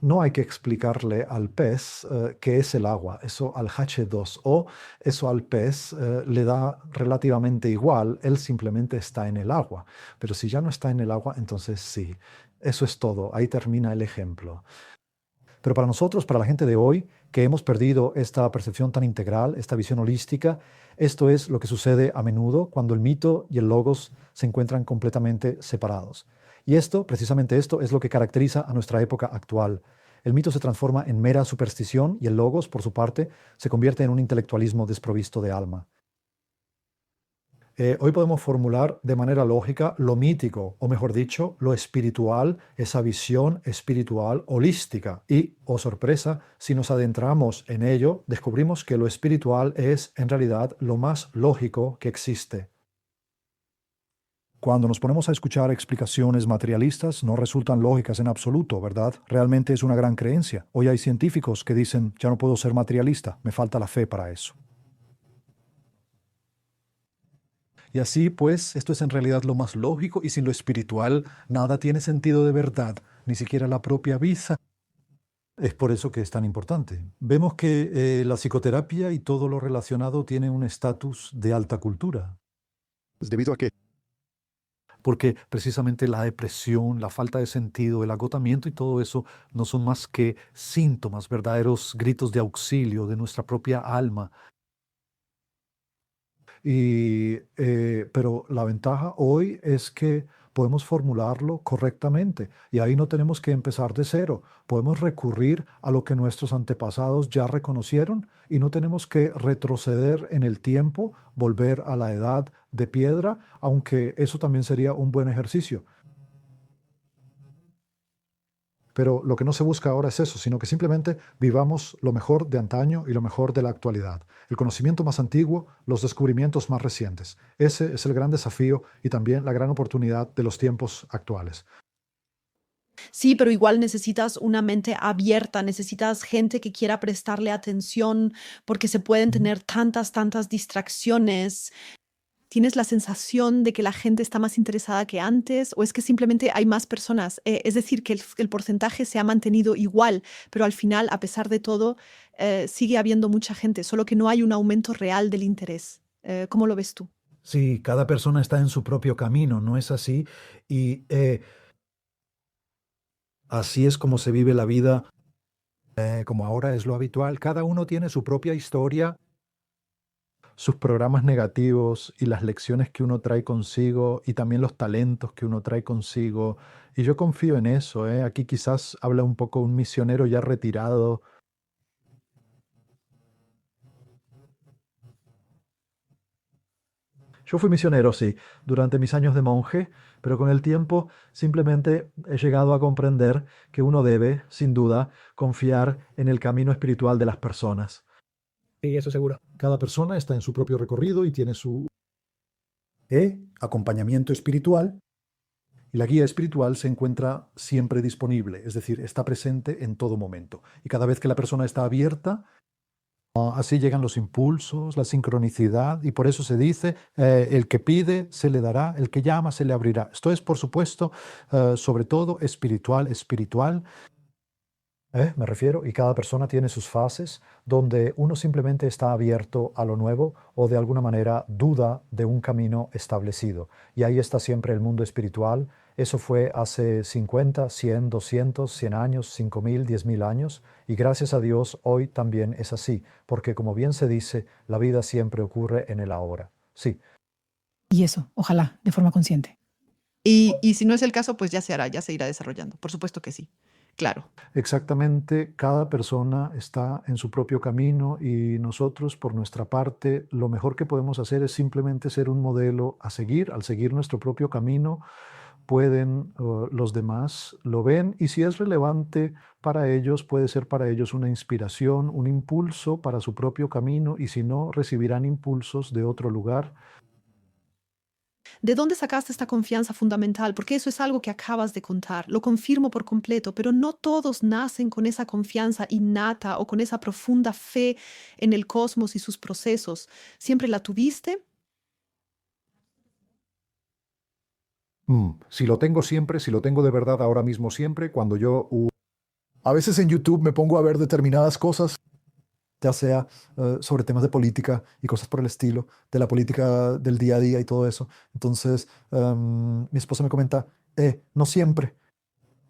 No hay que explicarle al pez qué es el agua, eso al H2O, eso al pez le da relativamente igual, él simplemente está en el agua. Pero si ya no está en el agua, entonces sí, eso es todo, ahí termina el ejemplo. Pero para nosotros, para la gente de hoy, que hemos perdido esta percepción tan integral, esta visión holística, esto es lo que sucede a menudo cuando el mito y el logos se encuentran completamente separados. Y esto, precisamente esto, es lo que caracteriza a nuestra época actual. El mito se transforma en mera superstición y el logos, por su parte, se convierte en un intelectualismo desprovisto de alma. Hoy podemos formular de manera lógica lo mítico, o mejor dicho, lo espiritual, esa visión espiritual holística. Y, oh sorpresa, si nos adentramos en ello, descubrimos que lo espiritual es, en realidad, lo más lógico que existe. Cuando nos ponemos a escuchar explicaciones materialistas, no resultan lógicas en absoluto, ¿verdad? Realmente es una gran creencia. Hoy hay científicos que dicen, ya no puedo ser materialista, me falta la fe para eso. Y así, pues, esto es en realidad lo más lógico y sin lo espiritual nada tiene sentido de verdad, ni siquiera la propia vida. Es por eso que es tan importante. Vemos que la psicoterapia y todo lo relacionado tiene un estatus de alta cultura. ¿Debido a qué? Porque precisamente la depresión, la falta de sentido, el agotamiento y todo eso no son más que síntomas, verdaderos gritos de auxilio de nuestra propia alma. Pero la ventaja hoy es que podemos formularlo correctamente y ahí no tenemos que empezar de cero. Podemos recurrir a lo que nuestros antepasados ya reconocieron y no tenemos que retroceder en el tiempo, volver a la edad de piedra, aunque eso también sería un buen ejercicio. Pero lo que no se busca ahora es eso, sino que simplemente vivamos lo mejor de antaño y lo mejor de la actualidad. El conocimiento más antiguo, los descubrimientos más recientes. Ese es el gran desafío y también la gran oportunidad de los tiempos actuales. Sí, pero igual necesitas una mente abierta, necesitas gente que quiera prestarle atención porque se pueden tener tantas distracciones. ¿Tienes la sensación de que la gente está más interesada que antes o es que simplemente hay más personas? Es decir, que el porcentaje se ha mantenido igual, pero al final, a pesar de todo, sigue habiendo mucha gente, solo que no hay un aumento real del interés. ¿Cómo lo ves tú? Sí, cada persona está en su propio camino, ¿no es así? Y así es como se vive la vida, como ahora es lo habitual. Cada uno tiene su propia historia, sus programas negativos y las lecciones que uno trae consigo y también los talentos que uno trae consigo. Y yo confío en eso, ¿eh? Aquí quizás habla un poco un misionero ya retirado. Yo fui misionero, sí, durante mis años de monje, pero con el tiempo simplemente he llegado a comprender que uno debe, sin duda, confiar en el camino espiritual de las personas. Sí, eso seguro. Cada persona está en su propio recorrido y tiene su... Acompañamiento espiritual. Y la guía espiritual se encuentra siempre disponible, es decir, está presente en todo momento. Y cada vez que la persona está abierta, así llegan los impulsos, la sincronicidad, y por eso se dice, el que pide se le dará, el que llama se le abrirá. Esto es, por supuesto, sobre todo espiritual. Me refiero, y cada persona tiene sus fases donde uno simplemente está abierto a lo nuevo o de alguna manera duda de un camino establecido. Y ahí está siempre el mundo espiritual. Eso fue hace 50, 100, 200, 100 años, 5000, 10.000 años. Y gracias a Dios hoy también es así, porque como bien se dice, la vida siempre ocurre en el ahora. Sí. Y eso, ojalá, de forma consciente. Y si no es el caso, pues ya se hará, ya se irá desarrollando. Por supuesto que sí. Claro. Exactamente, cada persona está en su propio camino y nosotros, por nuestra parte, lo mejor que podemos hacer es simplemente ser un modelo a seguir. Al seguir nuestro propio camino, pueden, los demás lo ven y si es relevante para ellos, puede ser para ellos una inspiración, un impulso para su propio camino y si no, recibirán impulsos de otro lugar. ¿De dónde sacaste esta confianza fundamental? Porque eso es algo que acabas de contar. Lo confirmo por completo, pero no todos nacen con esa confianza innata o con esa profunda fe en el cosmos y sus procesos. ¿Siempre la tuviste? Si lo tengo siempre, si lo tengo de verdad ahora mismo siempre, cuando yo... A veces en YouTube me pongo a ver determinadas cosas, ya sea sobre temas de política y cosas por el estilo, de la política del día a día y todo eso. Entonces, mi esposa me comenta, no siempre.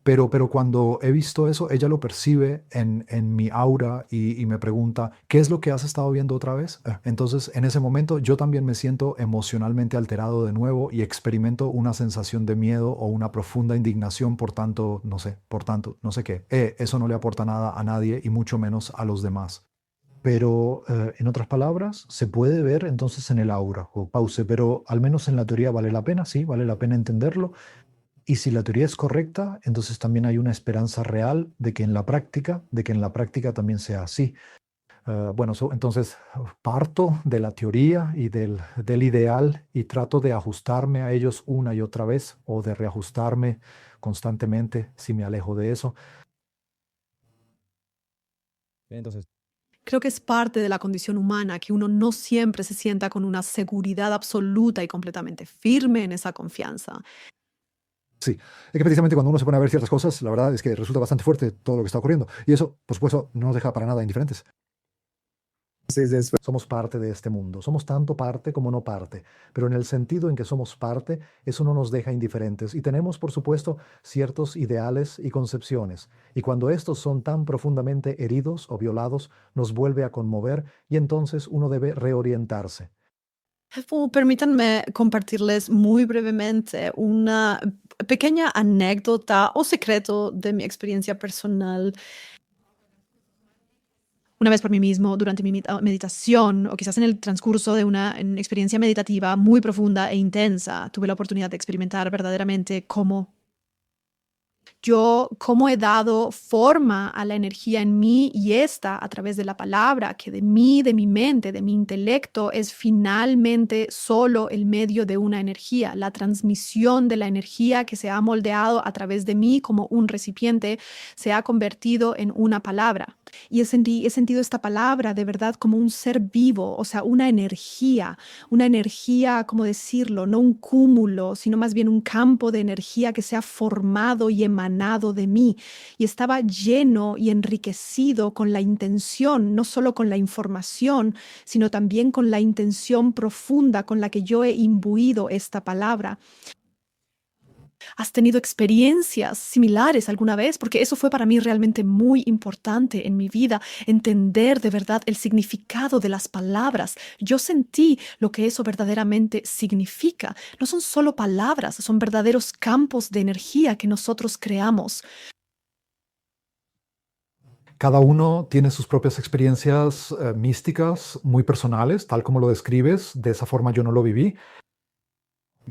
Pero cuando he visto eso, ella lo percibe en mi aura y me pregunta, ¿qué es lo que has estado viendo otra vez? Entonces, en ese momento, yo también me siento emocionalmente alterado de nuevo y experimento una sensación de miedo o una profunda indignación por tanto, no sé qué. Eso no le aporta nada a nadie y mucho menos a los demás. Pero, en otras palabras, se puede ver entonces en el aura o pause, pero al menos en la teoría vale la pena, sí, vale la pena entenderlo. Y si la teoría es correcta, entonces también hay una esperanza real de que en la práctica, también sea así. Entonces parto de la teoría y del ideal y trato de ajustarme a ellos una y otra vez o de reajustarme constantemente si me alejo de eso. Entonces, Creo que es parte de la condición humana que uno no siempre se sienta con una seguridad absoluta y completamente firme en esa confianza. Sí, es que precisamente cuando uno se pone a ver ciertas cosas, la verdad es que resulta bastante fuerte todo lo que está ocurriendo. Y eso, por supuesto, no nos deja para nada indiferentes. Somos parte de este mundo, somos tanto parte como no parte, pero en el sentido en que somos parte, eso no nos deja indiferentes y tenemos, por supuesto, ciertos ideales y concepciones, y cuando estos son tan profundamente heridos o violados, nos vuelve a conmover y entonces uno debe reorientarse. Permítanme compartirles muy brevemente una pequeña anécdota o secreto de mi experiencia personal. Una vez por mí mismo, durante mi meditación o quizás en el transcurso de una experiencia meditativa muy profunda e intensa, tuve la oportunidad de experimentar verdaderamente cómo Yo, cómo he dado forma a la energía en mí y esta a través de la palabra, que de mí, de mi mente, de mi intelecto, es finalmente solo el medio de una energía. La transmisión de la energía que se ha moldeado a través de mí como un recipiente se ha convertido en una palabra. Y he sentido esta palabra de verdad como un ser vivo, o sea, una energía, ¿cómo decirlo? No un cúmulo, sino más bien un campo de energía que se ha formado y emanado de mí. Y estaba lleno y enriquecido con la intención, no solo con la información, sino también con la intención profunda con la que yo he imbuido esta palabra. ¿Has tenido experiencias similares alguna vez? Porque eso fue para mí realmente muy importante en mi vida, entender de verdad el significado de las palabras. Yo sentí lo que eso verdaderamente significa. No son solo palabras, son verdaderos campos de energía que nosotros creamos. Cada uno tiene sus propias experiencias místicas muy personales, tal como lo describes. De esa forma yo no lo viví.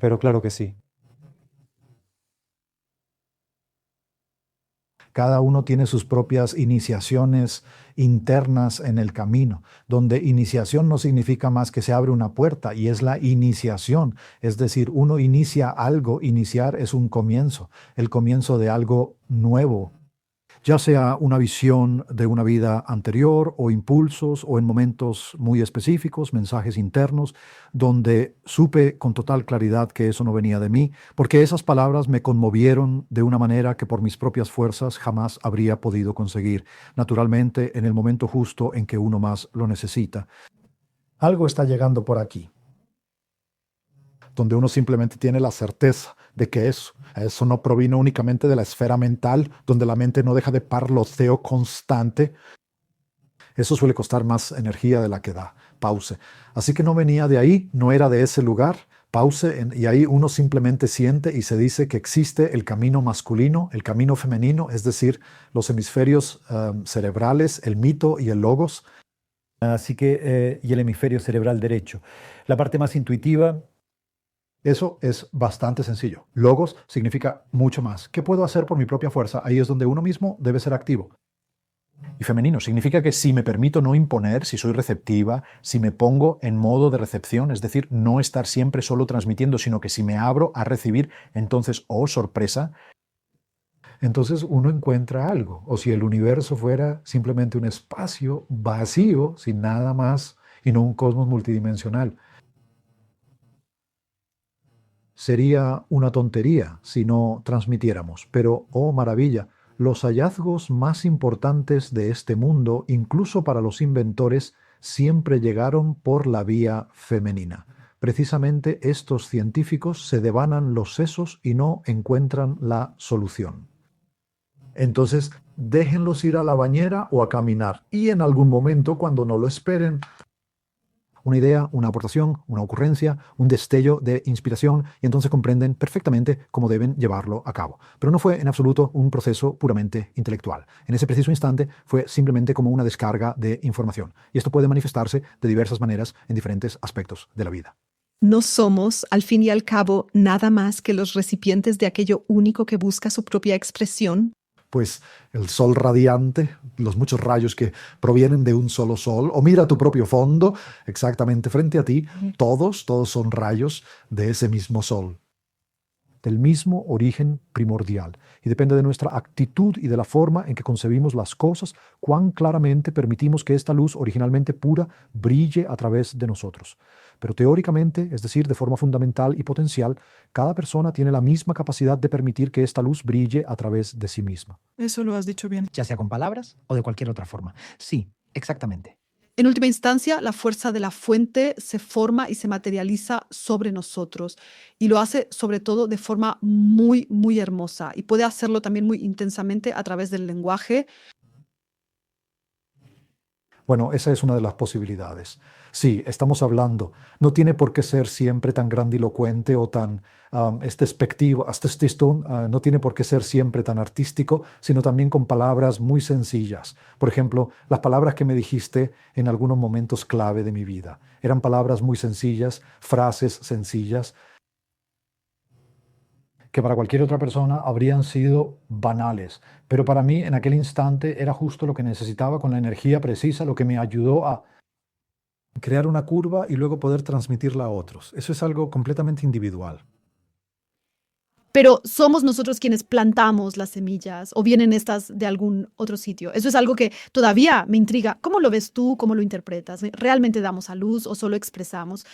Pero claro que sí. Cada uno tiene sus propias iniciaciones internas en el camino, donde iniciación no significa más que se abre una puerta y es la iniciación. Es decir, uno inicia algo, iniciar es un comienzo, el comienzo de algo nuevo, ya sea una visión de una vida anterior o impulsos o en momentos muy específicos, mensajes internos, donde supe con total claridad que eso no venía de mí, porque esas palabras me conmovieron de una manera que por mis propias fuerzas jamás habría podido conseguir, naturalmente en el momento justo en que uno más lo necesita. Algo está llegando por aquí, donde uno simplemente tiene la certeza de que eso no provino únicamente de la esfera mental, donde la mente no deja de parloteo constante. Eso suele costar más energía de la que da. Pause. Así que no venía de ahí, no era de ese lugar. Pause, y ahí uno simplemente siente y se dice que existe el camino masculino, el camino femenino, es decir, los hemisferios cerebrales, el mito y el logos. Así que, y el hemisferio cerebral derecho. La parte más intuitiva. Eso es bastante sencillo. Logos significa mucho más. ¿Qué puedo hacer por mi propia fuerza? Ahí es donde uno mismo debe ser activo. Y femenino significa que si me permito no imponer, si soy receptiva, si me pongo en modo de recepción, es decir, no estar siempre solo transmitiendo, sino que si me abro a recibir, entonces, oh sorpresa, entonces uno encuentra algo. O si el universo fuera simplemente un espacio vacío, sin nada más, y no un cosmos multidimensional. Sería una tontería si no transmitiéramos, pero, oh maravilla, los hallazgos más importantes de este mundo, incluso para los inventores, siempre llegaron por la vía femenina. Precisamente estos científicos se devanan los sesos y no encuentran la solución. Entonces, déjenlos ir a la bañera o a caminar, y en algún momento, cuando no lo esperen, una idea, una aportación, una ocurrencia, un destello de inspiración, y entonces comprenden perfectamente cómo deben llevarlo a cabo. Pero no fue en absoluto un proceso puramente intelectual. En ese preciso instante fue simplemente como una descarga de información. Y esto puede manifestarse de diversas maneras en diferentes aspectos de la vida. No somos, al fin y al cabo, nada más que los recipientes de aquello único que busca su propia expresión. Pues el sol radiante, los muchos rayos que provienen de un solo sol, o mira tu propio fondo, exactamente frente a ti, todos son rayos de ese mismo sol, del mismo origen primordial. Y depende de nuestra actitud y de la forma en que concebimos las cosas, cuán claramente permitimos que esta luz originalmente pura brille a través de nosotros. Pero teóricamente, es decir, de forma fundamental y potencial, cada persona tiene la misma capacidad de permitir que esta luz brille a través de sí misma. Eso lo has dicho bien. Ya sea con palabras o de cualquier otra forma. Sí, exactamente. En última instancia, la fuerza de la fuente se forma y se materializa sobre nosotros y lo hace sobre todo de forma muy, muy hermosa y puede hacerlo también muy intensamente a través del lenguaje. Bueno, esa es una de las posibilidades. Sí, estamos hablando. No tiene por qué ser siempre tan grandilocuente o tan despectivo, no tiene por qué ser siempre tan artístico, sino también con palabras muy sencillas. Por ejemplo, las palabras que me dijiste en algunos momentos clave de mi vida. Eran palabras muy sencillas, frases sencillas. que para cualquier otra persona habrían sido banales. Pero para mí en aquel instante era justo lo que necesitaba con la energía precisa, lo que me ayudó a Crear una curva y luego poder transmitirla a otros. Eso es algo completamente individual. Pero somos nosotros quienes plantamos las semillas o vienen estas de algún otro sitio. Eso es algo que todavía me intriga. ¿Cómo lo ves tú? ¿Cómo lo interpretas? ¿Realmente damos a luz o solo expresamos?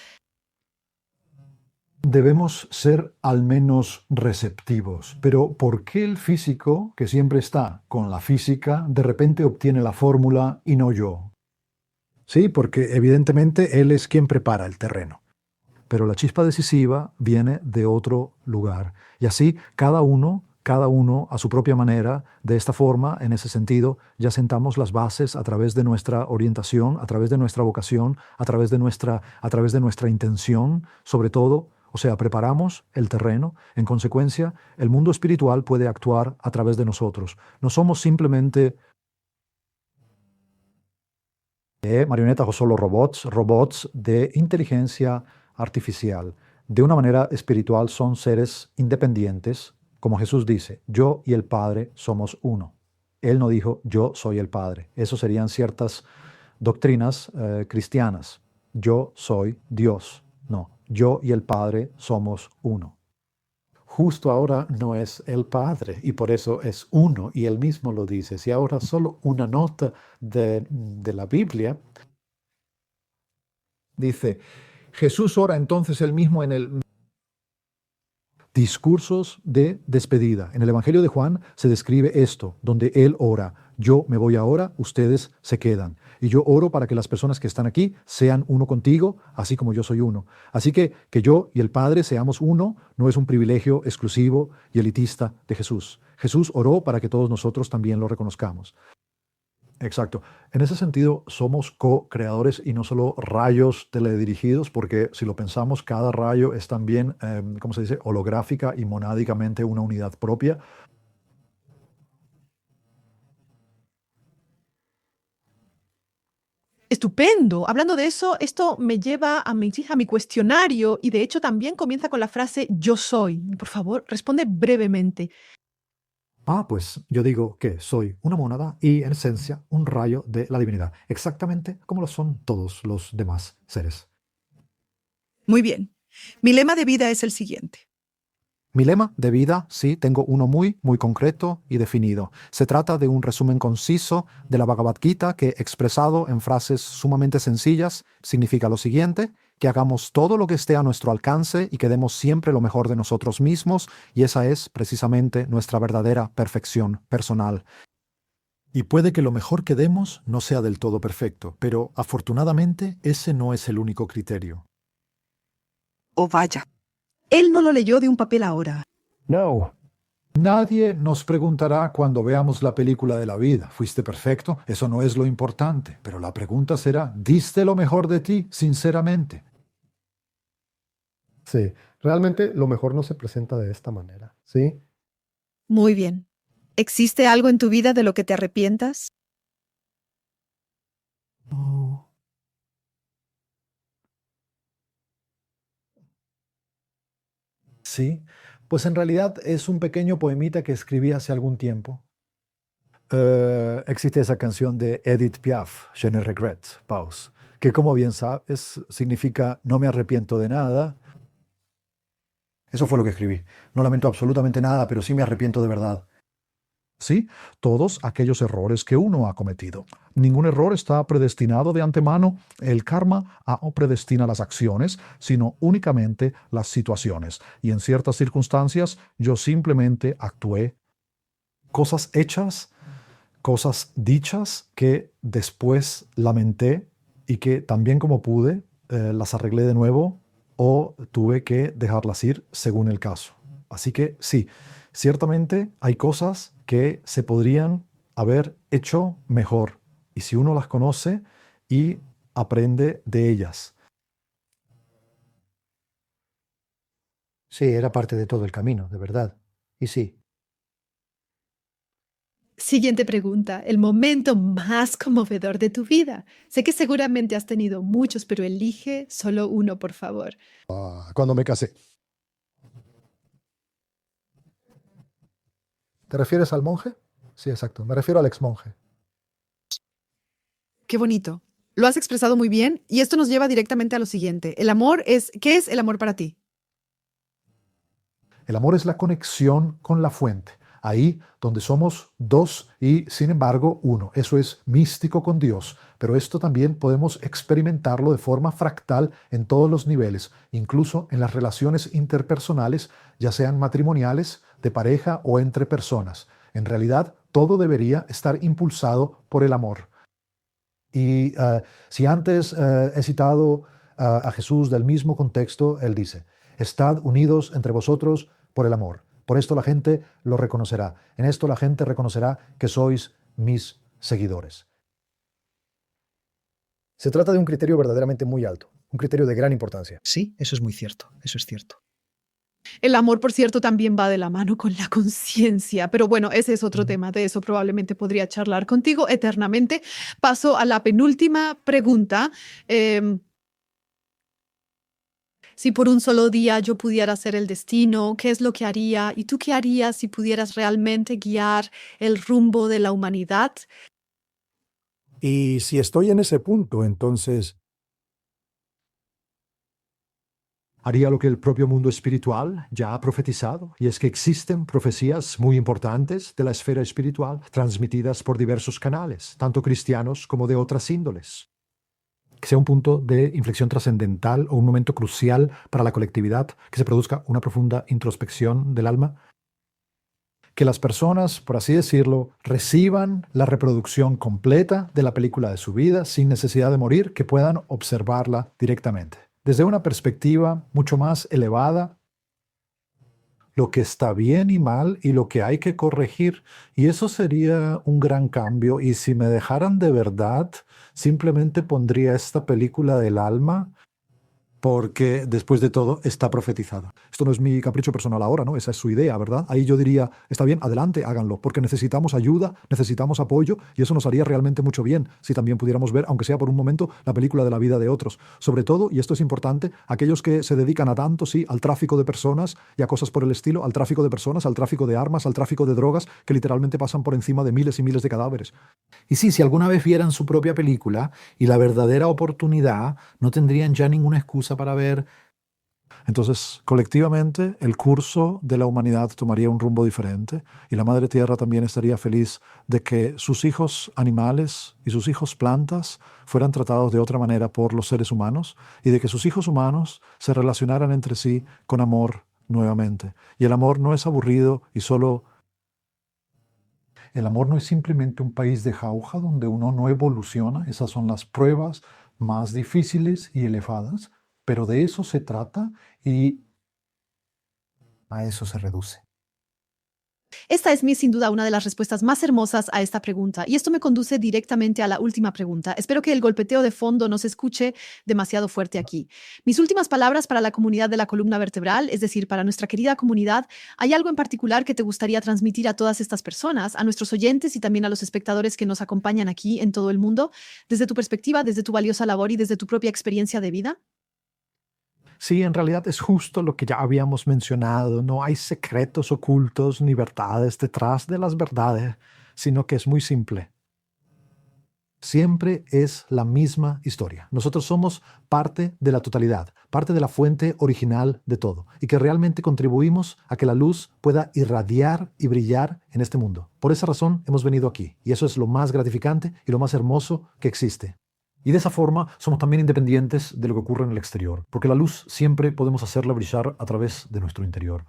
Debemos ser al menos receptivos. Pero ¿por qué el físico, que siempre está con la física, de repente obtiene la fórmula y no yo? Sí, porque evidentemente él es quien prepara el terreno. Pero la chispa decisiva viene de otro lugar. Y así cada uno a su propia manera, de esta forma, en ese sentido, ya sentamos las bases a través de nuestra orientación, a través de nuestra vocación, a través de nuestra intención, sobre todo, o sea, preparamos el terreno. En consecuencia, el mundo espiritual puede actuar a través de nosotros. No somos simplemente marionetas o solo robots de inteligencia artificial. De una manera espiritual son seres independientes, como Jesús dice, yo y el Padre somos uno. Él no dijo, yo soy el Padre. Eso serían ciertas doctrinas cristianas. Yo soy Dios. No, yo y el Padre somos uno. Justo ahora no es el Padre y por eso es uno y él mismo lo dice. Si ahora solo una nota de la Biblia dice, Jesús ora entonces él mismo en el discursos de despedida. En el Evangelio de Juan se describe esto, donde él ora, yo me voy ahora, ustedes se quedan. Y yo oro para que las personas que están aquí sean uno contigo, así como yo soy uno. Así que yo y el Padre seamos uno no es un privilegio exclusivo y elitista de Jesús. Jesús oró para que todos nosotros también lo reconozcamos. Exacto. En ese sentido, somos co-creadores y no solo rayos teledirigidos, porque si lo pensamos, cada rayo es también, ¿cómo se dice?, holográfica y monádicamente una unidad propia. Estupendo. Hablando de eso, esto me lleva a mi cuestionario y de hecho también comienza con la frase yo soy. Por favor, responde brevemente. Pues yo digo que soy una mónada y en esencia un rayo de la divinidad, exactamente como lo son todos los demás seres. Muy bien. Mi lema de vida es el siguiente. Mi lema de vida, sí, tengo uno muy, muy concreto y definido. Se trata de un resumen conciso de la Bhagavad Gita que, expresado en frases sumamente sencillas, significa lo siguiente: que hagamos todo lo que esté a nuestro alcance y que demos siempre lo mejor de nosotros mismos, y esa es precisamente nuestra verdadera perfección personal. Y puede que lo mejor que demos no sea del todo perfecto, pero afortunadamente ese no es el único criterio. Oh, vaya. Él no lo leyó de un papel ahora. No. Nadie nos preguntará cuando veamos la película de la vida, ¿fuiste perfecto? Eso no es lo importante, pero la pregunta será, ¿diste lo mejor de ti, sinceramente? Sí, realmente lo mejor no se presenta de esta manera, ¿sí? Muy bien. ¿Existe algo en tu vida de lo que te arrepientas? No. Sí, pues en realidad es un pequeño poemita que escribí hace algún tiempo. Existe esa canción de Edith Piaf, Je ne regrette pas, que como bien sabes significa no me arrepiento de nada. Eso fue lo que escribí. No lamento absolutamente nada, pero sí me arrepiento de verdad. Sí, todos aquellos errores que uno ha cometido. Ningún error está predestinado de antemano. El karma no predestina las acciones, sino únicamente las situaciones. Y en ciertas circunstancias yo simplemente actué. Cosas hechas, cosas dichas que después lamenté y que también como pude las arreglé de nuevo o tuve que dejarlas ir según el caso. Así que sí, ciertamente hay cosas que se podrían haber hecho mejor y si uno las conoce y aprende de ellas. Sí, era parte de todo el camino, de verdad. Y sí. Siguiente pregunta, el momento más conmovedor de tu vida. Sé que seguramente has tenido muchos, pero elige solo uno, por favor. Cuando me casé. ¿Te refieres al monje? Sí, exacto. Me refiero al ex monje. Qué bonito. Lo has expresado muy bien y esto nos lleva directamente a lo siguiente. ¿Qué es el amor para ti? El amor es la conexión con la fuente, ahí donde somos dos y sin embargo uno. Eso es místico con Dios, pero esto también podemos experimentarlo de forma fractal en todos los niveles, incluso en las relaciones interpersonales, ya sean matrimoniales, de pareja o entre personas. En realidad, todo debería estar impulsado por el amor. Y si antes he citado a Jesús del mismo contexto, él dice, estad unidos entre vosotros por el amor. Por esto la gente lo reconocerá. En esto la gente reconocerá que sois mis seguidores. Se trata de un criterio verdaderamente muy alto, un criterio de gran importancia. Sí, eso es muy cierto, eso es cierto. El amor, por cierto, también va de la mano con la conciencia, pero bueno, ese es otro tema, de eso probablemente podría charlar contigo eternamente. Paso a la penúltima pregunta. Si por un solo día yo pudiera ser el destino, ¿qué es lo que haría? ¿Y tú qué harías si pudieras realmente guiar el rumbo de la humanidad? Y si estoy en ese punto, entonces Haría lo que el propio mundo espiritual ya ha profetizado, y es que existen profecías muy importantes de la esfera espiritual transmitidas por diversos canales, tanto cristianos como de otras índoles. Que sea un punto de inflexión trascendental o un momento crucial para la colectividad, que se produzca una profunda introspección del alma, que las personas, por así decirlo, reciban la reproducción completa de la película de su vida sin necesidad de morir, que puedan observarla directamente. Desde una perspectiva mucho más elevada, lo que está bien y mal y lo que hay que corregir. Y eso sería un gran cambio. Y si me dejaran de verdad, simplemente pondría esta película del alma porque después de todo está profetizado. Esto no es mi capricho personal ahora, ¿no? Esa es su idea, ¿verdad? Ahí yo diría, está bien, adelante, háganlo, porque necesitamos ayuda, necesitamos apoyo, y eso nos haría realmente mucho bien si también pudiéramos ver, aunque sea por un momento, la película de la vida de otros. Sobre todo, y esto es importante, aquellos que se dedican a tanto, sí, al tráfico de personas y a cosas por el estilo, al tráfico de personas, al tráfico de armas, al tráfico de drogas, que literalmente pasan por encima de miles y miles de cadáveres. Y sí, si alguna vez vieran su propia película y la verdadera oportunidad, no tendrían ya ninguna excusa para ver. Entonces, colectivamente, el curso de la humanidad tomaría un rumbo diferente y la Madre Tierra también estaría feliz de que sus hijos animales y sus hijos plantas fueran tratados de otra manera por los seres humanos y de que sus hijos humanos se relacionaran entre sí con amor nuevamente. Y el amor no es aburrido y solo... El amor no es simplemente un país de jauja donde uno no evoluciona. Esas son las pruebas más difíciles y elevadas. Pero de eso se trata y A eso se reduce. Esta es sin duda una de las respuestas más hermosas a esta pregunta y esto me conduce directamente a la última pregunta. Espero que el golpeteo de fondo no se escuche demasiado fuerte aquí. Mis últimas palabras para la comunidad de la columna vertebral, es decir, para nuestra querida comunidad, ¿hay algo en particular que te gustaría transmitir a todas estas personas, a nuestros oyentes y también a los espectadores que nos acompañan aquí en todo el mundo, desde tu perspectiva, desde tu valiosa labor y desde tu propia experiencia de vida? sí, en realidad es justo lo que ya habíamos mencionado. No hay secretos ocultos ni verdades detrás de las verdades, sino que es muy simple. Siempre es la misma historia. Nosotros somos parte de la totalidad, parte de la fuente original de todo, y que realmente contribuimos a que la luz pueda irradiar y brillar en este mundo. Por esa razón hemos venido aquí, y eso es lo más gratificante y lo más hermoso que existe. Y de esa forma somos también independientes de lo que ocurre en el exterior, porque la luz siempre podemos hacerla brillar a través de nuestro interior.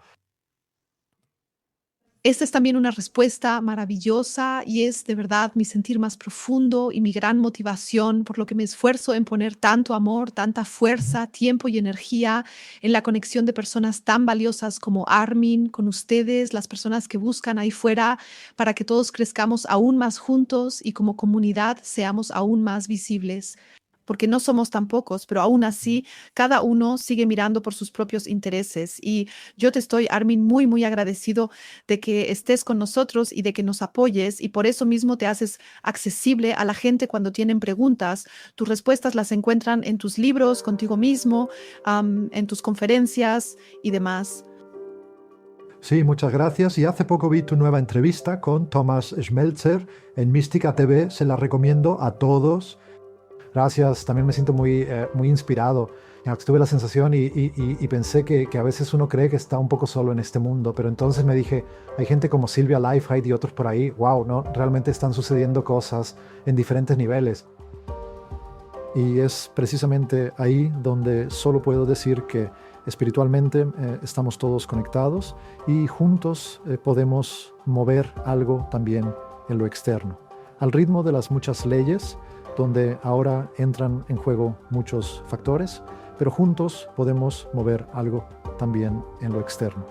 Esta es también una respuesta maravillosa y es de verdad mi sentir más profundo y mi gran motivación por lo que me esfuerzo en poner tanto amor, tanta fuerza, tiempo y energía en la conexión de personas tan valiosas como Armin, con ustedes, las personas que buscan ahí fuera, para que todos crezcamos aún más juntos y como comunidad seamos aún más visibles. Porque no somos tan pocos, pero aún así cada uno sigue mirando por sus propios intereses. Y yo te estoy, Armin, muy, muy agradecido de que estés con nosotros y de que nos apoyes y por eso mismo te haces accesible a la gente cuando tienen preguntas. Tus respuestas las encuentran en tus libros, contigo mismo, en tus conferencias y demás. Sí, muchas gracias. Y hace poco vi tu nueva entrevista con Thomas Schmelzer en Mística TV. Se la recomiendo a todos. Gracias, también me siento muy inspirado. Tuve la sensación y pensé que a veces uno cree que está un poco solo en este mundo, pero entonces me dije, hay gente como Silvia Lifehide y otros por ahí, wow, ¿no? Realmente están sucediendo cosas en diferentes niveles. Y es precisamente ahí donde solo puedo decir que espiritualmente estamos todos conectados y juntos podemos mover algo también en lo externo, al ritmo de las muchas leyes, donde ahora entran en juego muchos factores, pero juntos podemos mover algo también en lo externo.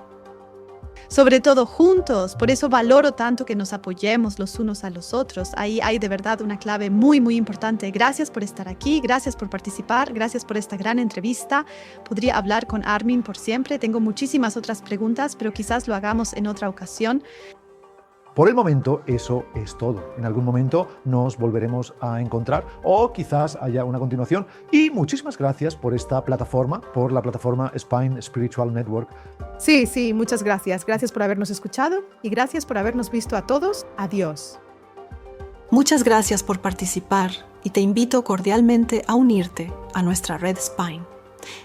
Sobre todo juntos, por eso valoro tanto que nos apoyemos los unos a los otros. Ahí hay de verdad una clave muy, muy importante. Gracias por estar aquí, gracias por participar, gracias por esta gran entrevista. Podría hablar con Armin por siempre, tengo muchísimas otras preguntas, pero quizás lo hagamos en otra ocasión. Por el momento, eso es todo. En algún momento nos volveremos a encontrar o quizás haya una continuación. Y muchísimas gracias por esta plataforma, por la plataforma Spine Spiritual Network. Sí, muchas gracias. Gracias por habernos escuchado y gracias por habernos visto a todos. Adiós. Muchas gracias por participar y te invito cordialmente a unirte a nuestra red Spine.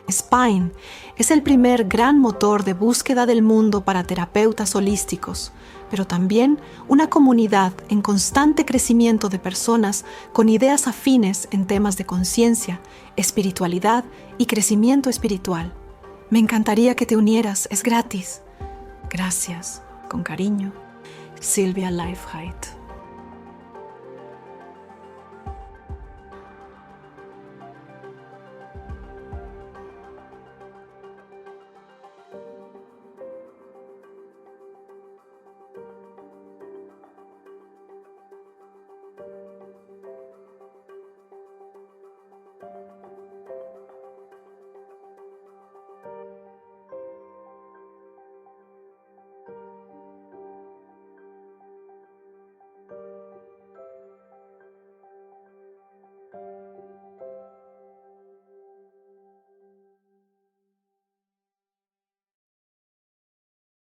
Spine es el primer gran motor de búsqueda del mundo para terapeutas holísticos, pero también una comunidad en constante crecimiento de personas con ideas afines en temas de conciencia, espiritualidad y crecimiento espiritual. Me encantaría que te unieras, es gratis. Gracias, con cariño, Silvia Lifehide.